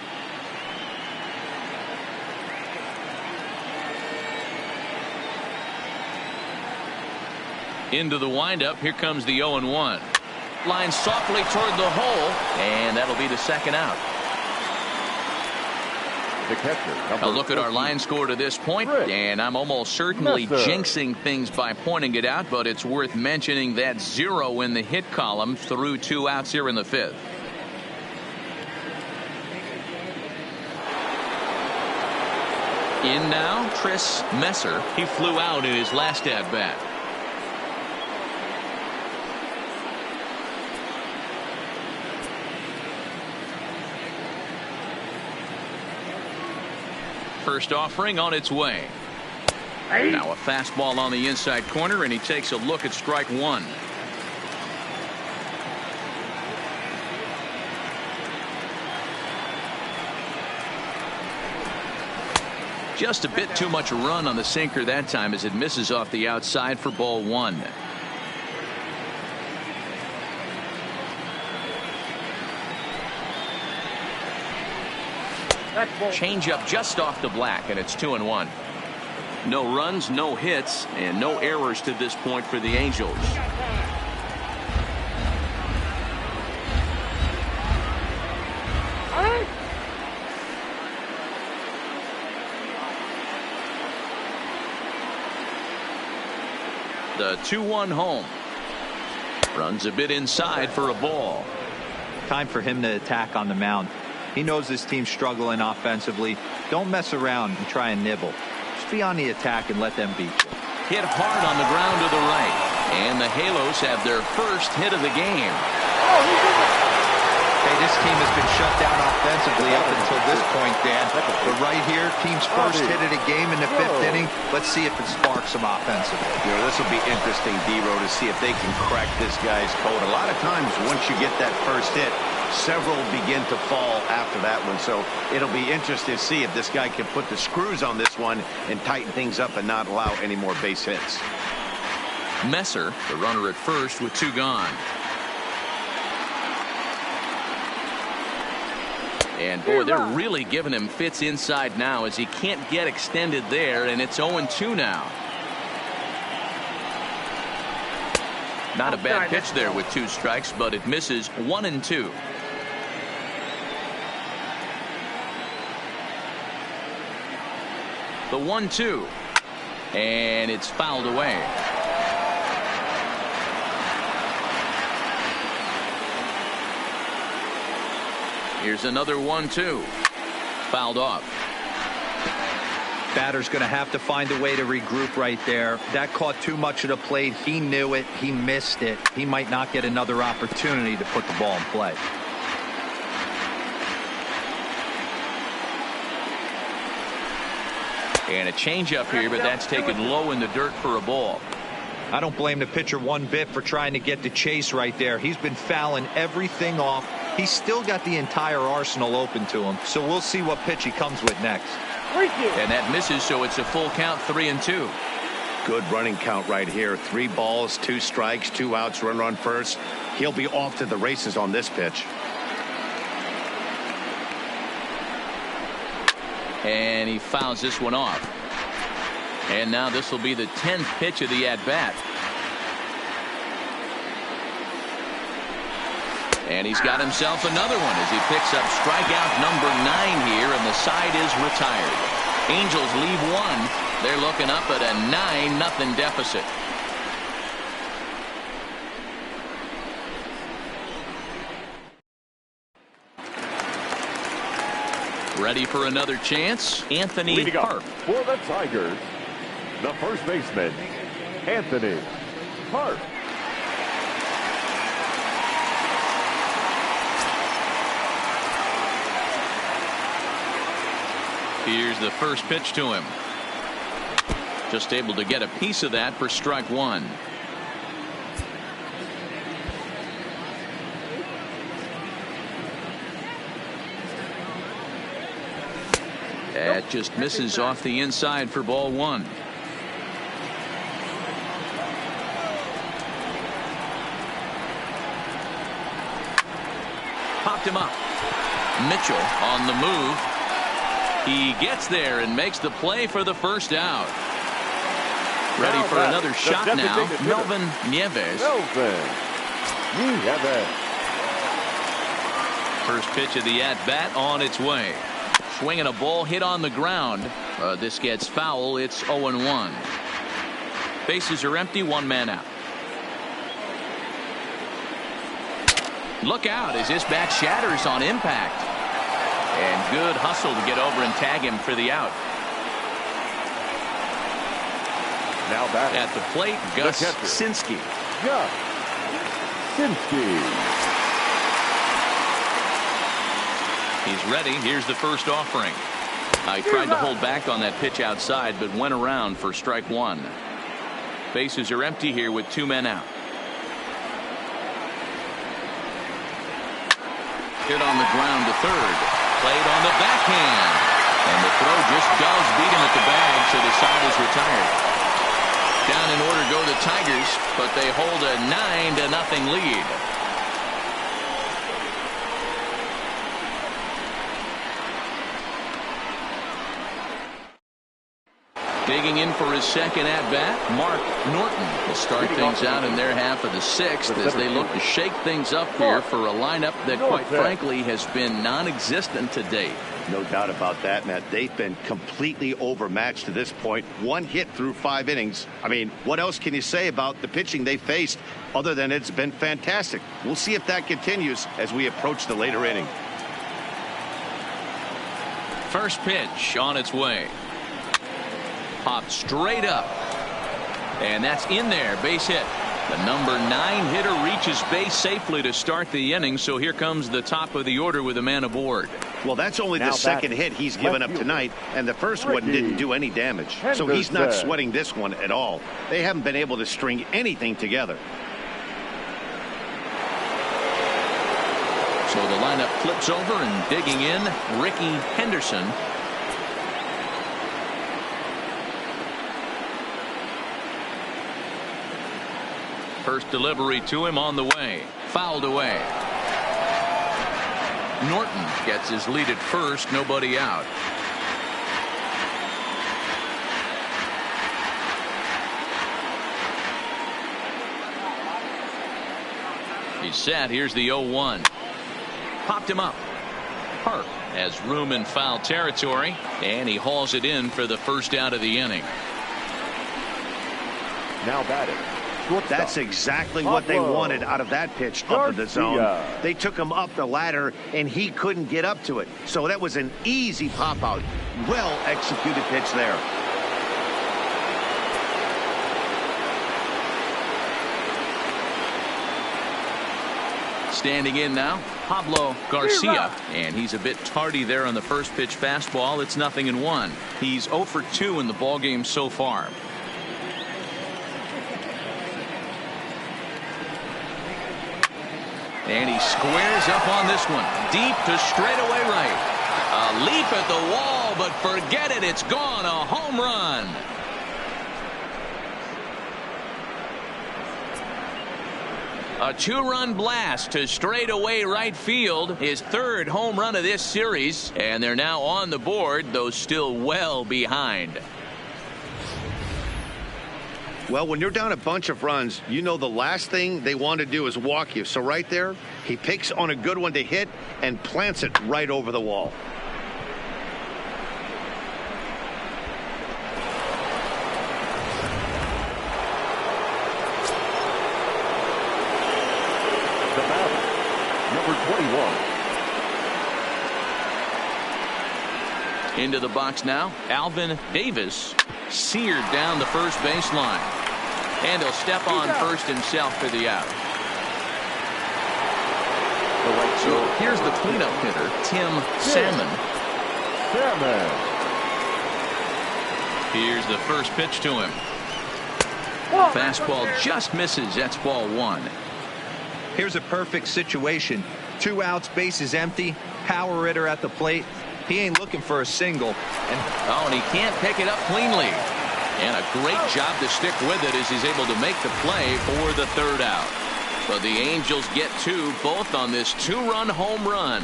[SPEAKER 1] Into the windup. Here comes the 0-1. Line softly toward the hole, and that'll be the second out.
[SPEAKER 3] The catcher,
[SPEAKER 1] A look at our line score to this point, and I'm almost certainly jinxing things by pointing it out, but it's worth mentioning that 0 in the hit column through 2 outs here in the 5th. In now, Tris Messer. He flew out in his last at bat. First offering on its way. Now a fastball on the inside corner, and he takes a look at strike one. Just a bit too much run on the sinker that time as it misses off the outside for ball one. Changeup just off the black, and it's 2-1. No runs, no hits, and no errors to this point for the Angels. The 2-1 home. Runs a bit inside for a ball.
[SPEAKER 4] Time for him to attack on the mound. He knows his team's struggling offensively. Don't mess around and try and nibble. Just be on the attack and let them beat you.
[SPEAKER 1] Hit hard on the ground to the right. And the Halos have their first hit of the game.
[SPEAKER 4] Hey, this team has been shut down offensively up until this point, Dan. But right here, team's first hit of the game in the 5th inning. Let's see if it sparks some offensively.
[SPEAKER 2] You know, this will be interesting, D-Row, to see if they can crack this guy's code. A lot of times, once you get that first hit, several begin to fall after that one. So it'll be interesting to see if this guy can put the screws on this one and tighten things up and not allow any more base hits.
[SPEAKER 1] Messer, the runner at first with 2 gone. And boy, they're really giving him fits inside now as he can't get extended there, and it's 0-2 now. Not a bad pitch there with 2 strikes, but it misses 1-2. The 1-2, and it's fouled away. Here's another 1-2. Fouled off.
[SPEAKER 4] Batter's going to have to find a way to regroup right there. That caught too much of the plate. He knew it. He missed it. He might not get another opportunity to put the ball in play.
[SPEAKER 1] And a changeup here, but that's taken low in the dirt for a ball.
[SPEAKER 4] I don't blame the pitcher one bit for trying to get the chase right there. He's been fouling everything off. He's still got the entire arsenal open to him, so we'll see what pitch he comes with next.
[SPEAKER 1] And that misses, so it's a full count, 3-2.
[SPEAKER 2] Good running count right here. 3 balls, 2 strikes, 2 outs, runner on first. He'll be off to the races on this pitch.
[SPEAKER 1] And he fouls this one off. And now this will be the 10th pitch of the at-bat. And he's got himself another one as he picks up strikeout number 9 here, and the side is retired. Angels leave 1. They're looking up at a 9-0 deficit. Ready for another chance? Anthony
[SPEAKER 3] Leading up
[SPEAKER 1] Hart.
[SPEAKER 3] for the Tigers, the first baseman, Anthony Hart.
[SPEAKER 1] Here's the first pitch to him. Just able to get a piece of that for strike 1. That just misses off the inside for ball 1. Popped him up. Mitchell on the move. He gets there and makes the play for the first out. Ready for another shot now. Melvin Nieves. First pitch of the at-bat on its way. Swinging a ball hit on the ground. This gets foul. It's 0-1. Bases are empty. 1 man out. Look out as this bat shatters on impact. And good hustle to get over and tag him for the out.
[SPEAKER 3] Now back
[SPEAKER 1] at the plate, Gus Sinski.
[SPEAKER 3] Gus Sinski.
[SPEAKER 1] He's ready. Here's the first offering. I tried to hold back on that pitch outside, but went around for strike 1. Bases are empty here with 2 men out. Hit on the ground to third. Played on the backhand. And the throw just does beat him at the bag, so the side is retired. Down in order go the Tigers, but they hold a 9-0 lead. Digging in for his second at-bat, Mark Norton will start things out in their half of the 6th as they look to shake things up here for a lineup that, quite frankly, has been non-existent to date.
[SPEAKER 2] No doubt about that, Matt. They've been completely overmatched to this point. 1 hit through 5 innings. I mean, what else can you say about the pitching they faced other than it's been fantastic? We'll see if that continues as we approach the later inning.
[SPEAKER 1] First pitch on its way. Popped straight up. And that's in there. Base hit. The number 9 hitter reaches base safely to start the inning, so here comes the top of the order with a man aboard.
[SPEAKER 2] Well, that's only the second hit he's given up tonight, and the first one didn't do any damage. So he's not sweating this one at all. They haven't been able to string anything together.
[SPEAKER 1] So the lineup flips over, and digging in, Ricky Henderson. First delivery to him on the way. Fouled away. Norton gets his lead at first. Nobody out. He's set. Here's the 0-1. Popped him up. Hart has room in foul territory, and he hauls it in for the first out of the inning.
[SPEAKER 3] Now batting.
[SPEAKER 2] That's exactly what they wanted out of that pitch up in the zone. They took him up the ladder, and he couldn't get up to it. So that was an easy pop-out. Well-executed pitch there.
[SPEAKER 1] Standing in now, Pablo Garcia, and he's a bit tardy there on the first pitch fastball. It's 0-1. He's 0 for 2 in the ballgame so far. And he squares up on this one. Deep to straightaway right. A leap at the wall, but forget it. It's gone. A home run. A two-run blast to straightaway right field. His third home run of this series. And they're now on the board, though still well behind.
[SPEAKER 2] Well, when you're down a bunch of runs, you know the last thing they want to do is walk you. So right there, he picks on a good one to hit and plants it right over the wall.
[SPEAKER 3] The batter, number 21.
[SPEAKER 1] Into the box now, Alvin Davis, seared down the first baseline. And he'll step on first himself for the out. So here's the cleanup hitter, Tim Salmon. Here's the first pitch to him. Fastball just misses. That's ball one.
[SPEAKER 4] Here's a perfect situation. 2 outs, bases empty, power hitter at the plate. He ain't looking for a single.
[SPEAKER 1] And he can't pick it up cleanly. And a great job to stick with it as he's able to make the play for the third out. But the Angels get 2, both on this 2-run home run.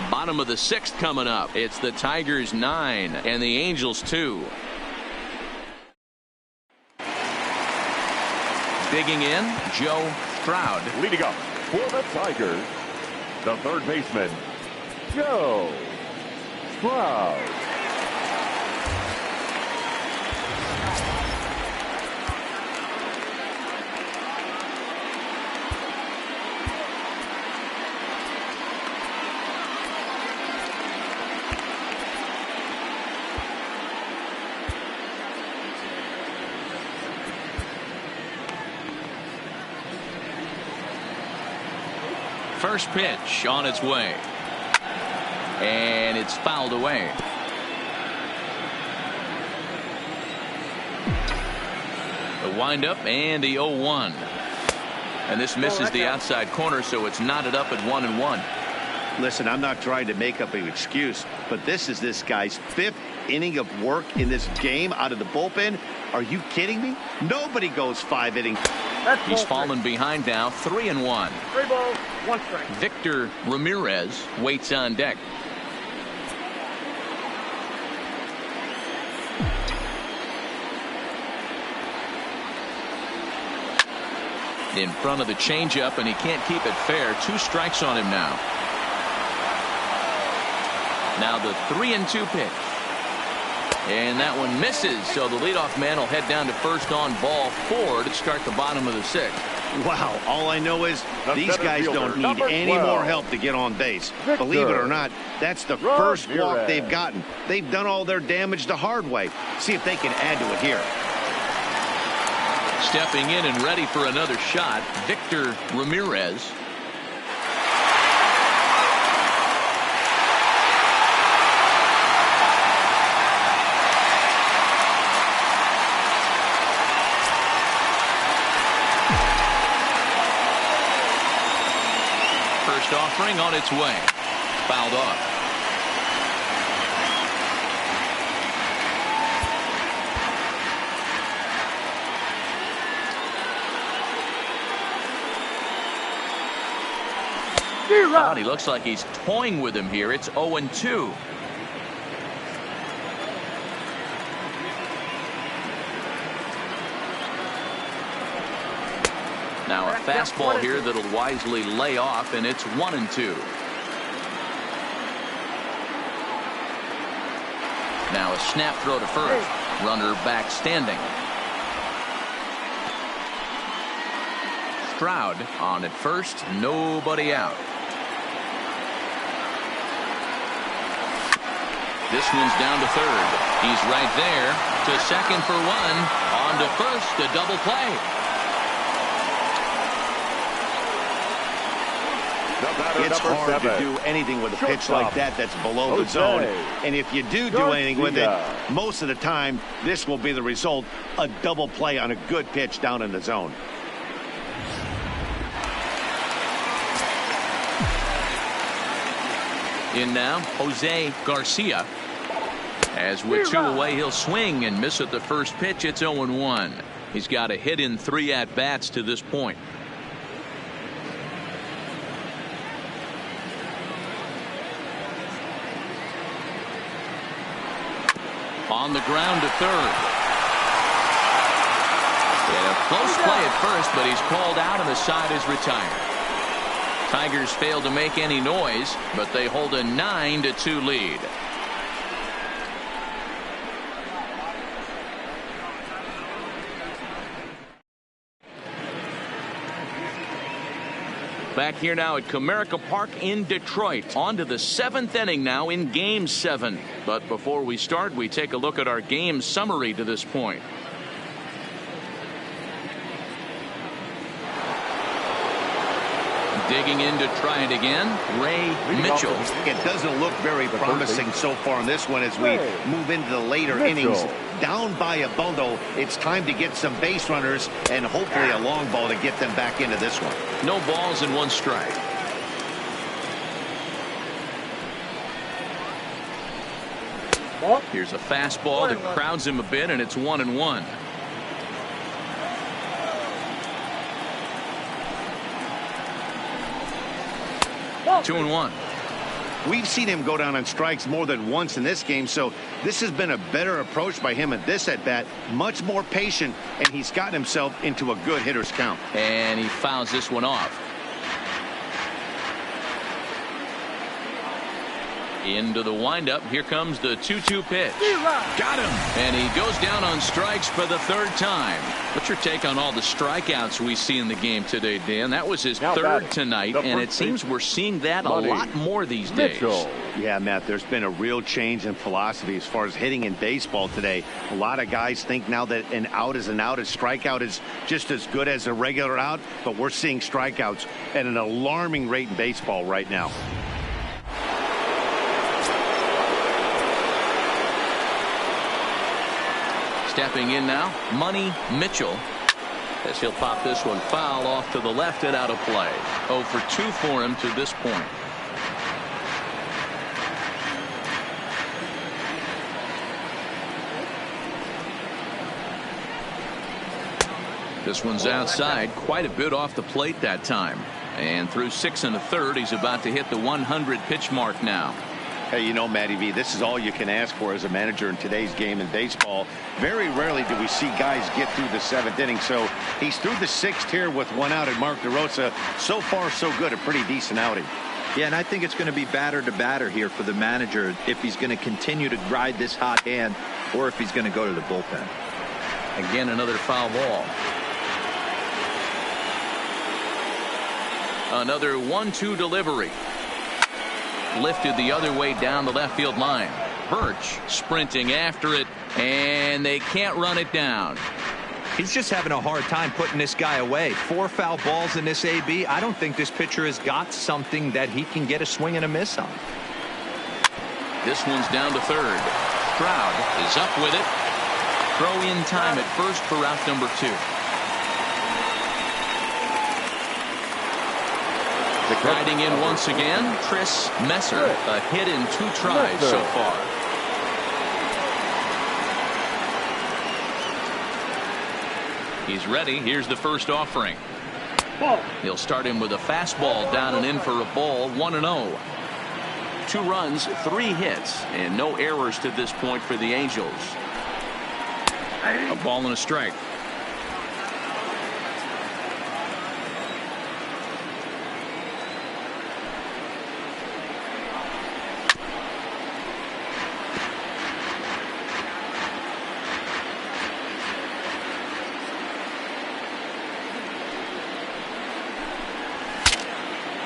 [SPEAKER 1] Bottom of the 6th coming up. It's the Tigers 9 and the Angels 2. Digging in, Joe Strout.
[SPEAKER 3] Leading up for the Tigers, the third baseman, Joe Strout.
[SPEAKER 1] First pitch on its way. And it's fouled away. The windup and the 0-1. And this misses the outside corner, so it's knotted up at 1-1.
[SPEAKER 2] Listen, I'm not trying to make up an excuse, but this is this guy's 5th inning of work in this game out of the bullpen. Are you kidding me? Nobody goes 5 innings.
[SPEAKER 1] He's fallen behind now, 3-1.
[SPEAKER 7] 3 balls, 1 strike.
[SPEAKER 1] Victor Ramirez waits on deck. In front of the changeup, and he can't keep it fair. 2 strikes on him now. Now the 3-2 pitch. And that one misses, so the leadoff man will head down to first on ball 4 to start the bottom of the 6th.
[SPEAKER 2] Wow, all I know is these guys don't need any more help to get on base. Believe it or not, that's the first walk they've gotten. They've done all their damage the hard way. See if they can add to it here.
[SPEAKER 1] Stepping in and ready for another shot, Victor Ramirez. First offering on its way. Fouled off. He looks like he's toying with him here. It's 0-2. Now a fastball here that'll wisely lay off, and it's 1-2. Now a snap throw to first. Runner back standing. Strout on at first, nobody out. This one's down to third. He's right there to second for 1. On to first, a double play.
[SPEAKER 2] It's hard to do anything with a pitch like that that's below the zone. And if you do anything with it, most of the time, this will be the result. A double play on a good pitch down in the zone.
[SPEAKER 1] In now, Jose Garcia. As with 2 away, he'll swing and miss at the first pitch. It's 0-1. He's got a hit in 3 at-bats to this point. On the ground to third. And a close play at first, but he's called out and the side is retired. Tigers fail to make any noise, but they hold a 9-2 lead. Back here now at Comerica Park in Detroit. On to the 7th inning now in Game 7. But before we start, we take a look at our game summary to this point. Digging in to try it again, Ray Mitchell.
[SPEAKER 2] It doesn't look very promising so far in this one as we move into the later innings. Down by a bundle, it's time to get some base runners and hopefully a long ball to get them back into this one.
[SPEAKER 1] No balls and 1 strike. Here's a fastball that crowds him a bit, and it's 1-1. Two and 1.
[SPEAKER 2] We've seen him go down on strikes more than once in this game, so this has been a better approach by him at this at-bat. Much more patient, and he's gotten himself into a good hitter's count.
[SPEAKER 1] And he fouls this one off. Into the windup. Here comes the 2-2 pitch. Got him. And he goes down on strikes for the 3rd time. What's your take on all the strikeouts we see in the game today, Dan? That was his 3rd tonight, and it seems we're seeing that a lot more these days.
[SPEAKER 2] Yeah, Matt, there's been a real change in philosophy as far as hitting in baseball today. A lot of guys think now that an out is an out. A strikeout is just as good as a regular out, but we're seeing strikeouts at an alarming rate in baseball right now.
[SPEAKER 1] Stepping in now, Money Mitchell, as he'll pop this one foul off to the left and out of play. 0 for 2 for him to this point. This one's outside, quite a bit off the plate that time. And through 6 1/3, he's about to hit the 100 pitch mark now.
[SPEAKER 2] Hey, you know, Matty V, this is all you can ask for as a manager in today's game in baseball. Very rarely do we see guys get through the 7th inning. So he's through the 6th here with 1 out, and Mark DeRosa, so far so good, a pretty decent outing.
[SPEAKER 4] Yeah, and I think it's going to be batter to batter here for the manager if he's going to continue to ride this hot hand or if he's going to go to the bullpen.
[SPEAKER 1] Again, another foul ball. Another 1-2 delivery. Lifted the other way down the left field line. Birch sprinting after it, and they can't run it down.
[SPEAKER 4] He's just having a hard time putting this guy away. 4 foul balls in this AB. I don't think this pitcher has got something that he can get a swing and a miss on.
[SPEAKER 1] This one's down to 3rd. Strout is up with it. Throw in time at first for out number 2. Riding in once again, Chris Messer, a hit in 2 tries so far. He's ready. Here's the first offering. He'll start him with a fastball down and in for a ball. 1-0. 2 runs, 3 hits, and no errors to this point for the Angels. A ball and a strike.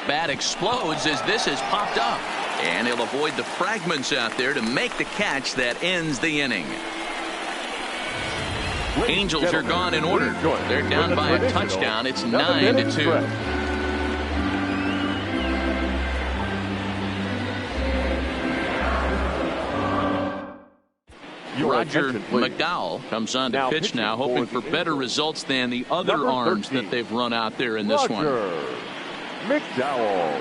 [SPEAKER 1] Bat explodes as this has popped up, and he'll avoid the fragments out there to make the catch that ends the inning. Angels are gone in order. They're down by a touchdown. It's 9-2. Roger McDowell comes on to pitch now, hoping for better results than the other arms that they've run out there in this one.
[SPEAKER 3] McDowell.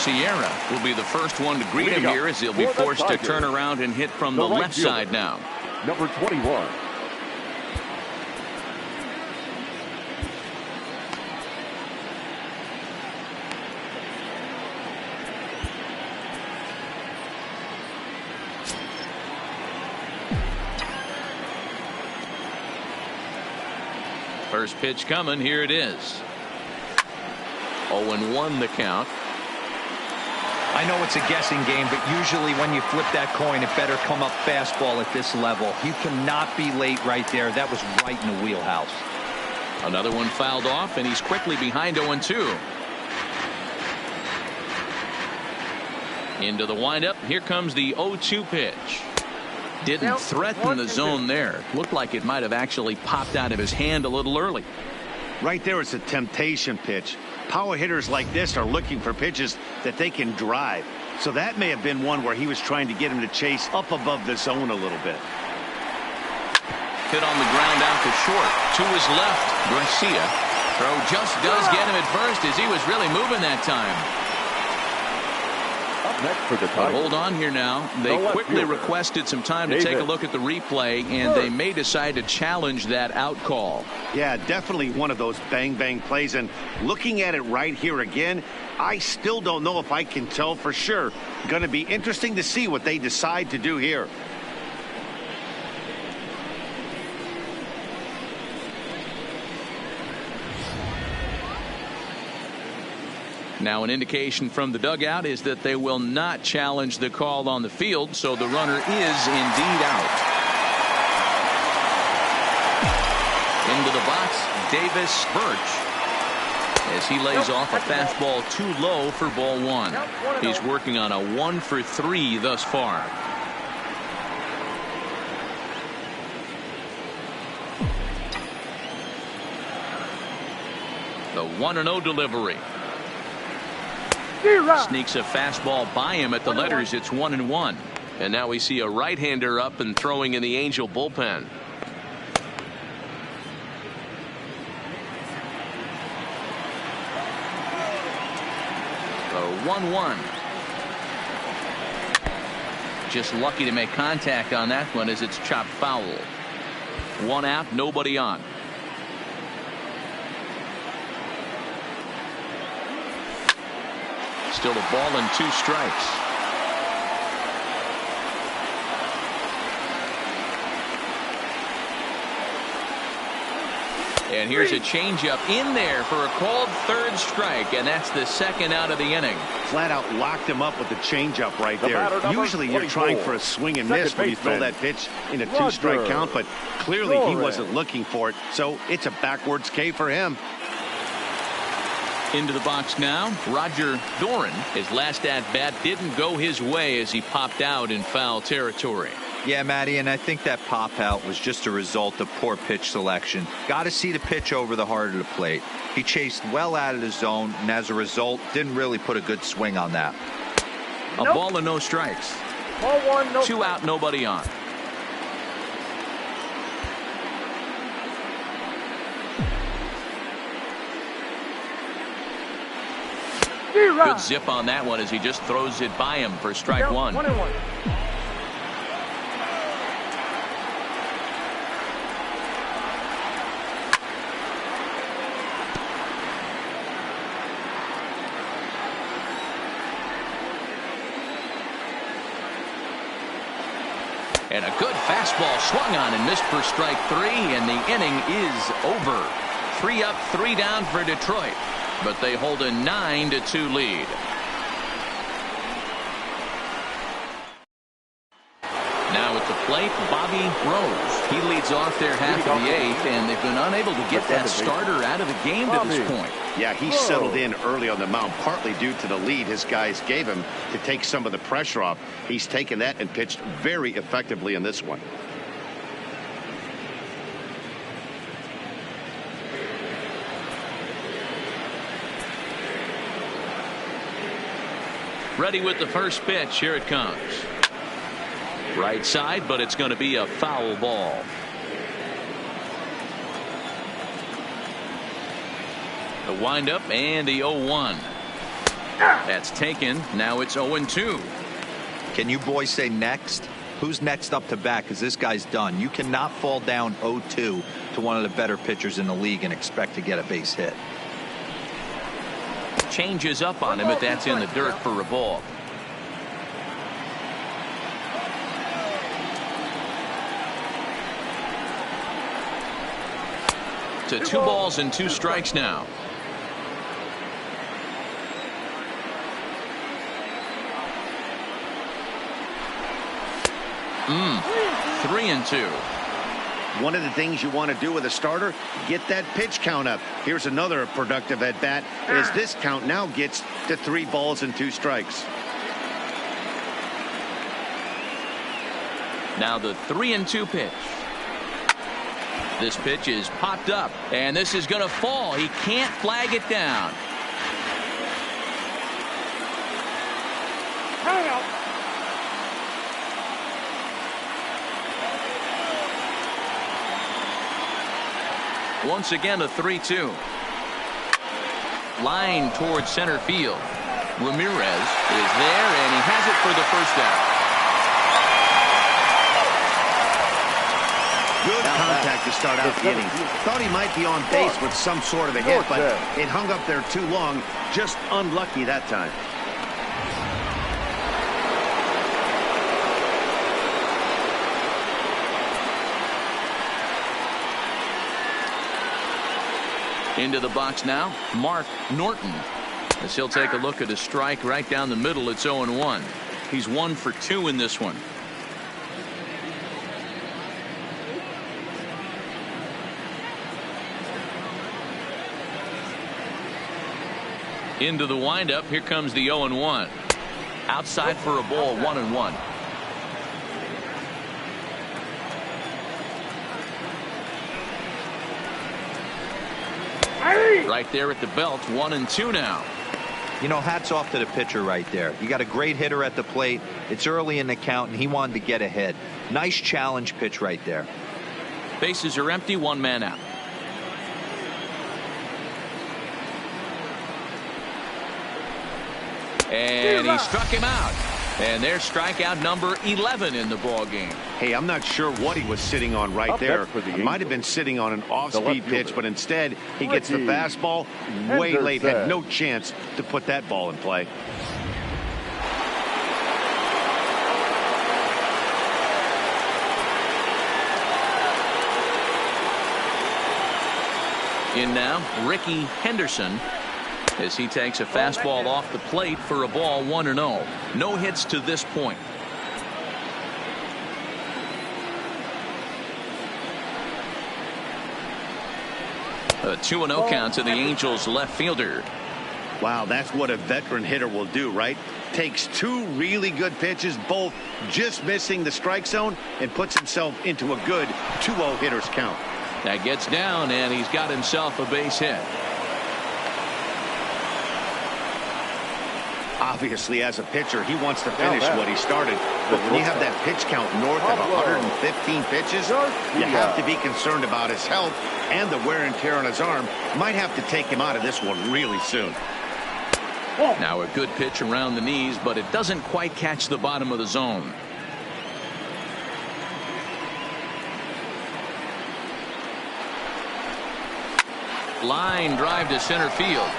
[SPEAKER 1] Garcia will be the first one to greet him here as he'll be forced to turn around and hit from the left side now.
[SPEAKER 3] Number 21.
[SPEAKER 1] First pitch coming. Here it is. 0-1 the count.
[SPEAKER 4] I know it's a guessing game, but usually when you flip that coin, it better come up fastball at this level. You cannot be late right there. That was right in the wheelhouse.
[SPEAKER 1] Another one fouled off, and he's quickly behind 0-2. Into the windup. Here comes the 0-2 pitch. Didn't threaten the zone there. Looked like it might have actually popped out of his hand a little early.
[SPEAKER 2] Right there, it's a temptation pitch. Power hitters like this are looking for pitches that they can drive. So that may have been one where he was trying to get him to chase up above the zone a little bit.
[SPEAKER 1] Hit on the ground out to short. To his left, Garcia. Throw just does get him at first as he was really moving that time.
[SPEAKER 3] Up next for the
[SPEAKER 1] But hold on here now. They quickly requested some time to take a look at the replay, and they may decide to challenge that out call.
[SPEAKER 2] Yeah, definitely one of those bang-bang plays. And looking at it right here again, I still don't know if I can tell for sure. Going to be interesting to see what they decide to do here.
[SPEAKER 1] Now an indication from the dugout is that they will not challenge the call on the field, so the runner is indeed out. Into the box, Davis Birch, as he lays off a fastball too low for ball one. He's working on a 1-for-3 thus far. The 1-0 delivery. Sneaks a fastball by him at the letters. It's 1-1. And now we see a right-hander up and throwing in the Angel bullpen. So 1-1. Just lucky to make contact on that one as it's chopped foul. 1 out, nobody on. Still a ball and 2 strikes. And here's a changeup in there for a called 3rd strike, and that's the 2nd out of the inning.
[SPEAKER 2] Flat out locked him up with the changeup right there. Usually you're trying for a swing and miss when you throw that pitch in a 2-strike count, but clearly he wasn't looking for it, so it's a backwards K for him.
[SPEAKER 1] Into the box now, Roger Dorn. His last at-bat didn't go his way as he popped out in foul territory.
[SPEAKER 4] Yeah, Matty, and I think that pop out was just a result of poor pitch selection. Got to see the pitch over the heart of the plate. He chased well out of the zone, and as a result, didn't really put a good swing on that.
[SPEAKER 1] A ball and no strikes.
[SPEAKER 7] Ball 1, no
[SPEAKER 1] 2 out, nobody on. Good zip on that one as he just throws it by him for strike 1.
[SPEAKER 7] 1-1.
[SPEAKER 1] And a good fastball swung on and missed for strike 3, and the inning is over. 3 up, 3 down for Detroit. But they hold a 9-2 lead. Now at the plate, Bobby Rose. He leads off their half of the 8th, and they've been unable to get that starter out of the game to this point.
[SPEAKER 2] Yeah, he settled in early on the mound, partly due to the lead his guys gave him to take some of the pressure off. He's taken that and pitched very effectively in this one.
[SPEAKER 1] Ready with the first pitch. Here it comes. Right side, but it's going to be a foul ball. The windup and the 0-1. That's taken. Now it's 0-2.
[SPEAKER 4] Can you boys say next? Who's next up to bat? Because this guy's done. You cannot fall down 0-2 to one of the better pitchers in the league and expect to get a base hit.
[SPEAKER 1] Changes up on him, but that's in the dirt for a ball. To 2 balls and 2 strikes now. Three and 2.
[SPEAKER 2] One of the things you want to do with a starter, get that pitch count up. Here's another productive at bat as this count now gets to 3 balls and 2 strikes.
[SPEAKER 1] Now the 3-2 pitch. This pitch is popped up, and this is going to fall. He can't flag it down. Once again, a 3-2. Line towards center field. Ramirez is there, and he has it for the first out.
[SPEAKER 2] Good contact to start out the inning. Thought he might be on base with some sort of a hit, but it hung up there too long. Just unlucky that time.
[SPEAKER 1] Into the box now, Norton. As he'll take a look at a strike right down the middle. It's 0-1. He's 1 for 2 in this one. Into the windup. Here comes the 0-1. Outside for a ball, 1-1. Right there at the belt, 1-2 now.
[SPEAKER 4] You know, hats off to the pitcher right there. You got a great hitter at the plate. It's early in the count, and he wanted to get ahead. Nice challenge pitch right there.
[SPEAKER 1] Bases are empty, 1 man out. And he struck him out. And there's strikeout number 11 in the ball game.
[SPEAKER 2] Hey, I'm not sure what he was sitting on right there. He might have been sitting on an off-speed pitch, but instead he gets the fastball way late. Had no chance to put that ball in play.
[SPEAKER 1] In now, Ricky Henderson, as he takes a fastball off the plate for a ball, 1-0. No hits to this point. A 2-0 count to the Angels left fielder.
[SPEAKER 2] Wow, that's what a veteran hitter will do, right? Takes 2 really good pitches, both just missing the strike zone, and puts himself into a good 2-0 hitter's count.
[SPEAKER 1] That gets down, and he's got himself a base hit.
[SPEAKER 2] Obviously, as a pitcher, he wants to finish what he started. But when you have that pitch count north of 115 pitches, you have to be concerned about his health, and the wear and tear on his arm might have to take him out of this one really soon.
[SPEAKER 1] Now a good pitch around the knees, but it doesn't quite catch the bottom of the zone. Line drive to center field.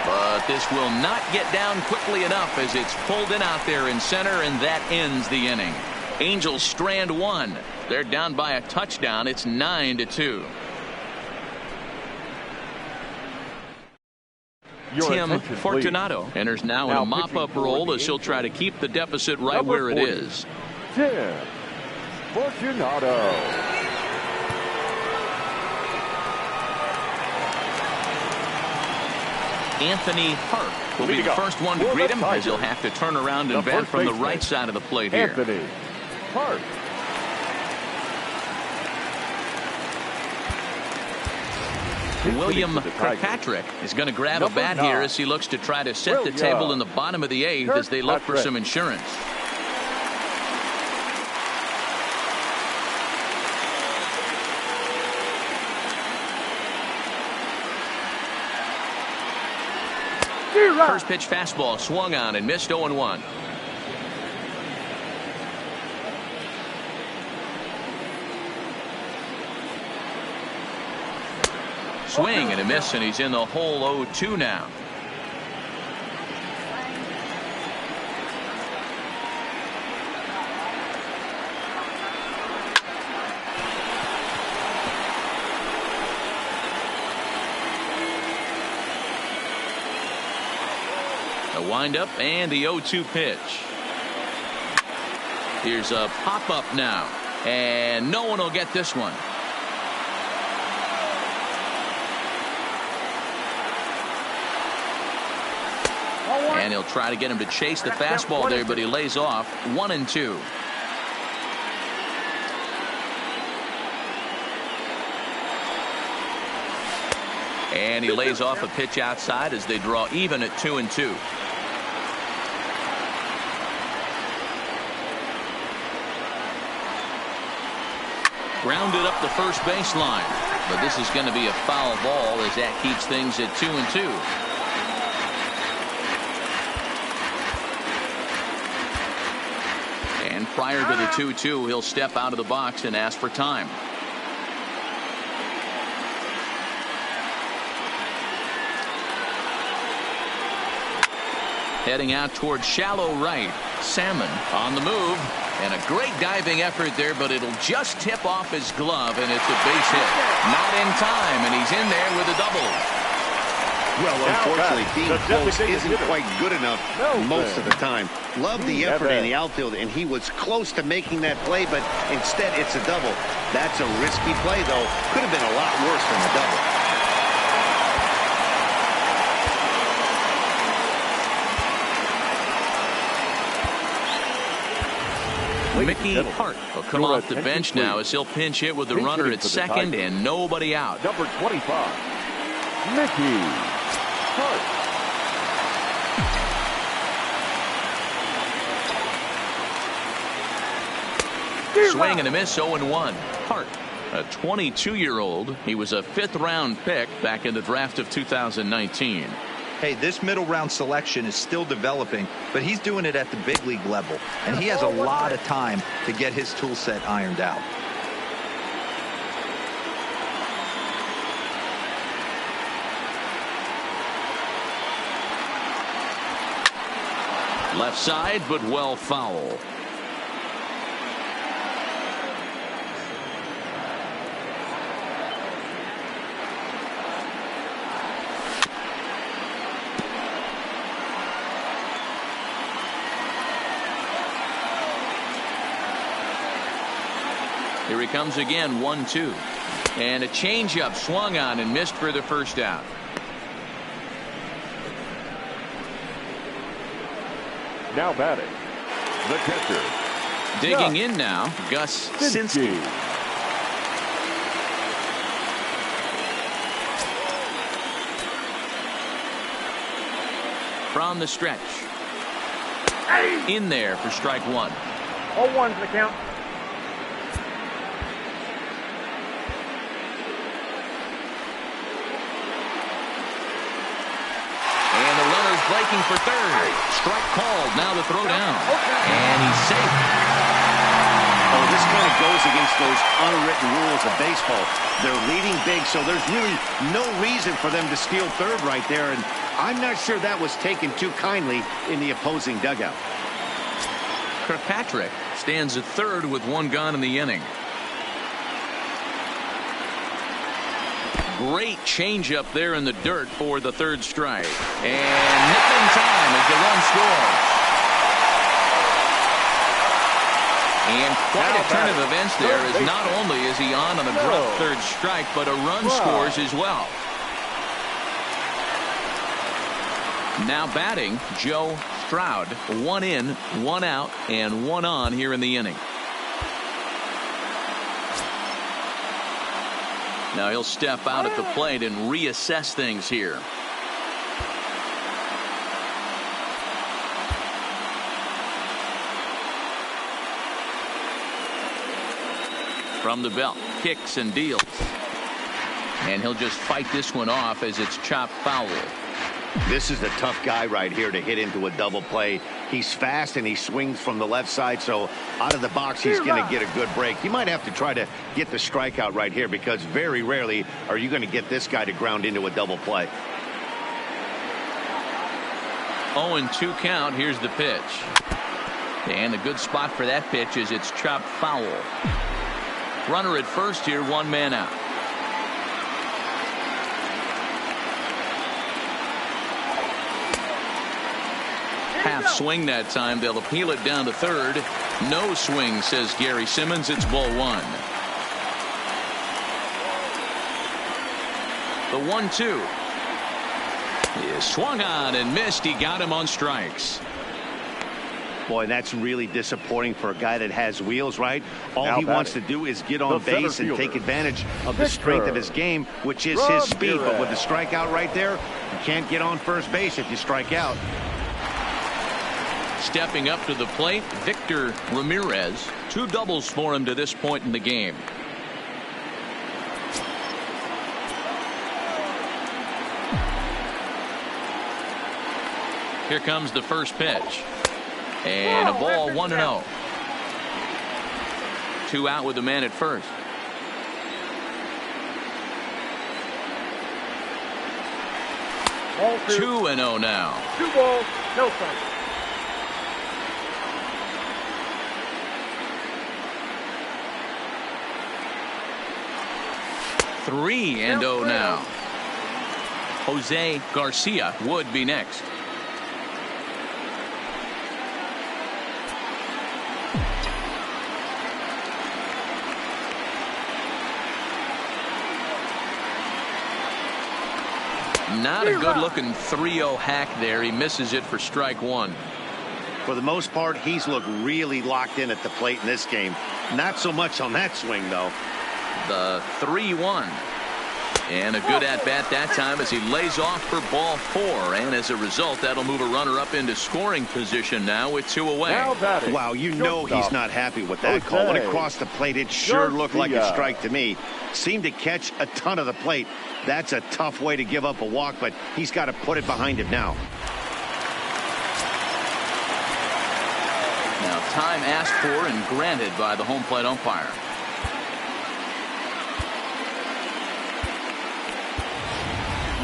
[SPEAKER 1] But this will not get down quickly enough as it's pulled in out there in center, and that ends the inning. Angels strand 1. They're down by a touchdown. It's 9-2. Tim Fortunato enters now in a mop-up role as he'll try to keep the deficit right where it is.
[SPEAKER 3] Tim Fortunato.
[SPEAKER 1] Anthony Hart will be the first one to greet him, as he'll have to turn around and bat from the right side of the plate here.
[SPEAKER 3] Anthony Hart.
[SPEAKER 1] William Kirkpatrick is going to grab a bat here as he looks to try to set the table in the bottom of the 8th as they look for some insurance. First pitch fastball swung on and missed 0-1. Swing and a miss, and he's in the hole 0-2 now. The windup and the 0-2 pitch. Here's a pop-up now, and no one will get this one. And he'll try to get him to chase the fastball there, but he lays off 1-2. And he lays off a pitch outside as they draw even at 2-2. Grounded up the first baseline, but this is going to be a foul ball as that keeps things at 2-2. Prior to the 2-2, he'll step out of the box and ask for time. Heading out towards shallow right. Salmon on the move, and a great diving effort there, but it'll just tip off his glove, and it's a base hit. Not in time, and he's in there with a double.
[SPEAKER 2] Well, unfortunately, being close isn't quite good enough most of the time. Loved the effort in the outfield, and he was close to making that play, but instead it's a double. That's a risky play, though. Could have been a lot worse than a double.
[SPEAKER 1] Mickey Hart will come off the bench now as he'll pinch hit with the runner at second and nobody out.
[SPEAKER 3] Number 25, Mickey Hart.
[SPEAKER 1] Swing and a miss, 0-1. Hart, a 22-year-old. He was a 5th-round pick back in the draft of 2019.
[SPEAKER 4] Hey, this middle round selection is still developing, but he's doing it at the big league level, and he has a lot of time to get his tool set ironed out.
[SPEAKER 1] Left side, but well foul. Here he comes again, 1-2. And a changeup swung on and missed for the first out.
[SPEAKER 3] Now batting, the catcher.
[SPEAKER 1] Digging in now, Sinski. From the stretch. In there for strike one.
[SPEAKER 7] 0-1's the count.
[SPEAKER 1] Breaking for third. Strike called. Now the throw down. And he's safe.
[SPEAKER 2] Oh, this kind of goes against those unwritten rules of baseball. They're leading big, so there's really no reason for them to steal third right there. And I'm not sure that was taken too kindly in the opposing dugout.
[SPEAKER 1] Kirkpatrick stands at third with one gone in the inning. Great changeup there in the dirt for the third strike. And nickel time as the run scores. And quite a turn of events there, as not only is he on a drop third strike, but a run scores as well. Now batting, Joe Strout. 1 in, 1 out, and 1 on here in the inning. Now he'll step out at the plate and reassess things here. From the belt, kicks and deals. And he'll just fight this one off as it's chopped foul.
[SPEAKER 2] This is the tough guy right here to hit into a double play. He's fast and he swings from the left side, so out of the box he's going to get a good break. You might have to try to get the strikeout right here because very rarely are you going to get this guy to ground into a double play.
[SPEAKER 1] 0-2 count. Here's the pitch. And a good spot for that pitch is it's chopped foul. Runner at first here, one man out. Half swing that time. They'll appeal it down to third. No swing, says Gary Simmons. It's ball one. The 1-2 is swung on and missed. He got him on strikes.
[SPEAKER 2] Boy, that's really disappointing for a guy that has wheels, right? All he wants to do is get on base and take advantage of the strength of his game, which is his speed. But with the strikeout right there, you can't get on first base if you strike out.
[SPEAKER 1] Stepping up to the plate, Victor Ramirez. 2 doubles for him to this point in the game. Here comes the first pitch. And a ball, 1-0. 2 out with the man at first.
[SPEAKER 7] Ball
[SPEAKER 1] 2-0 now.
[SPEAKER 7] 2 balls, no strikes.
[SPEAKER 1] Three and 0 now. Jose Garcia would be next. Not a good looking 3-0 hack there. He misses it for strike one.
[SPEAKER 2] For the most part, he's looked really locked in at the plate in this game. Not so much on that swing, though.
[SPEAKER 1] The 3-1. And a good at-bat that time as he lays off for ball 4. And as a result, that'll move a runner up into scoring position now with 2 away.
[SPEAKER 2] Wow, you know he's not happy with that call. When it crossed the plate, it sure looked like a strike to me. Seemed to catch a ton of the plate. That's a tough way to give up a walk, but he's got to put it behind him now.
[SPEAKER 1] Now, time asked for and granted by the home plate umpire.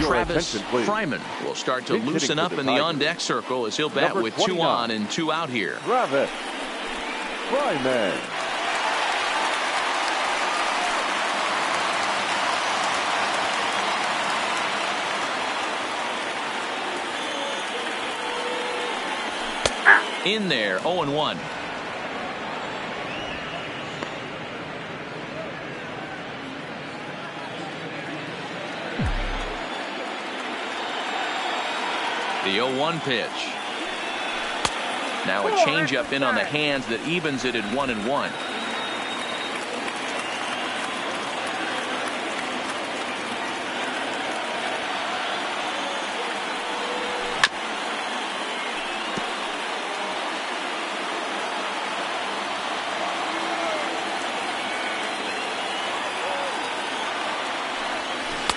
[SPEAKER 1] Travis Fryman will start to loosen up in the on-deck circle as he'll bat with 2 on and 2 out here.
[SPEAKER 3] Travis Fryman.
[SPEAKER 1] In there, 0-1. The 0-1 pitch. Now a changeup in on the hands that evens it at 1-1.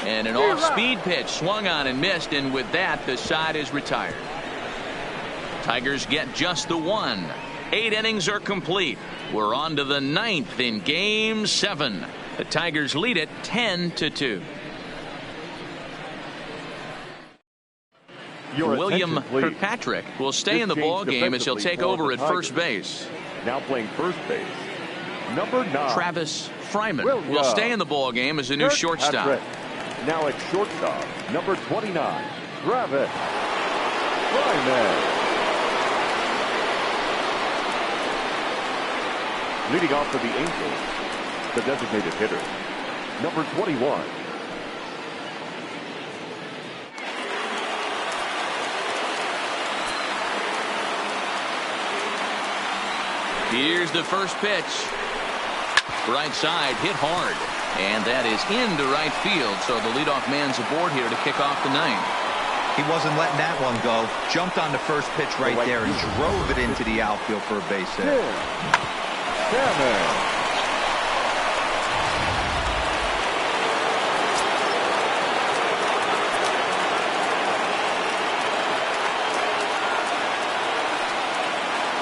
[SPEAKER 1] And an off-speed pitch swung on and missed, and with that the side is retired. Tigers get just the 1. 8 innings are complete. We're on to the 9th in Game 7. The Tigers lead it 10-2. William Kirkpatrick will stay in the ball game as he'll take over at first base.
[SPEAKER 3] Now playing first base, number 9.
[SPEAKER 1] Travis Fryman will stay in the ball game as a new shortstop.
[SPEAKER 3] Now at shortstop, number 29, Travis Fryman. Leading off for the Angels, the designated hitter, number 21.
[SPEAKER 1] Here's the first pitch. Right side, hit hard. And that is into right field, so the leadoff man's aboard here to kick off the 9th.
[SPEAKER 4] He wasn't letting that one go. Jumped on the first pitch right there and drove it into the outfield for a base hit.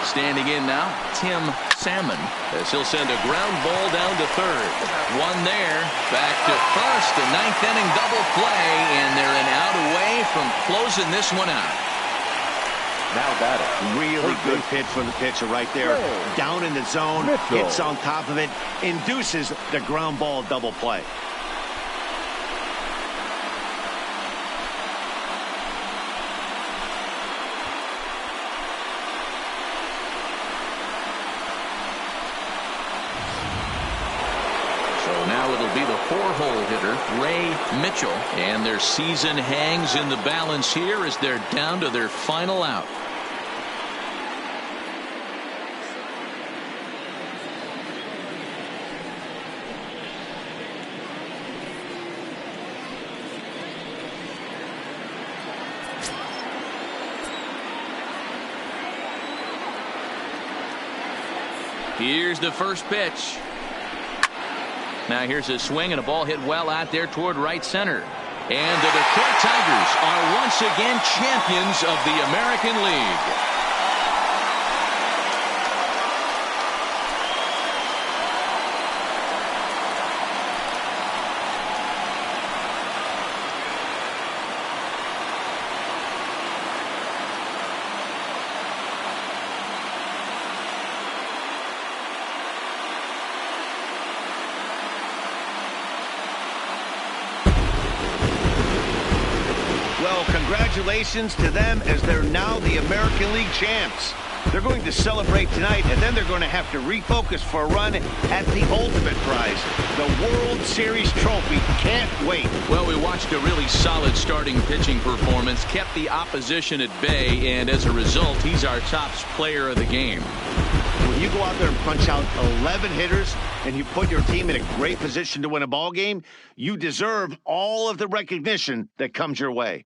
[SPEAKER 1] Standing in now, Tim Salmon.
[SPEAKER 5] As he'll send a ground ball down to third.
[SPEAKER 1] One there, back to first. A ninth inning double play, and they're an out away from closing this one out.
[SPEAKER 3] Now batting.
[SPEAKER 2] Really good pitch from the pitcher right there. Down in the zone, hits on top of it, induces the ground ball double play.
[SPEAKER 1] Now it'll be the four-hole hitter, Ray Mitchell. And their season hangs in the balance here as they're down to their final out. Here's the first pitch. Now here's a swing and a ball hit well out there toward right center. And the Detroit Tigers are once again champions of the American League.
[SPEAKER 2] Well, congratulations to them as they're now the American League champs. They're going to celebrate tonight, and then they're going to have to refocus for a run at the ultimate prize, the World Series trophy. Can't wait.
[SPEAKER 1] Well, we watched a really solid starting pitching performance, kept the opposition at bay, and as a result, he's our top player of the game.
[SPEAKER 2] When you go out there and punch out 11 hitters and you put your team in a great position to win a ball game, you deserve all of the recognition that comes your way.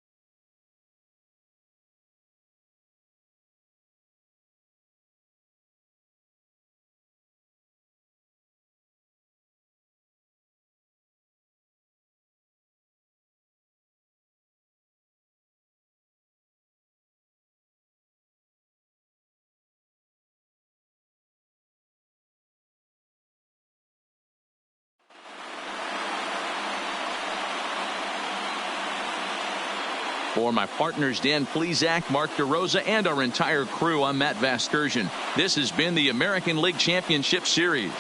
[SPEAKER 1] For my partners Dan Plesac, Mark DeRosa, and our entire crew, I'm Matt Vasgersian. This has been the American League Championship Series.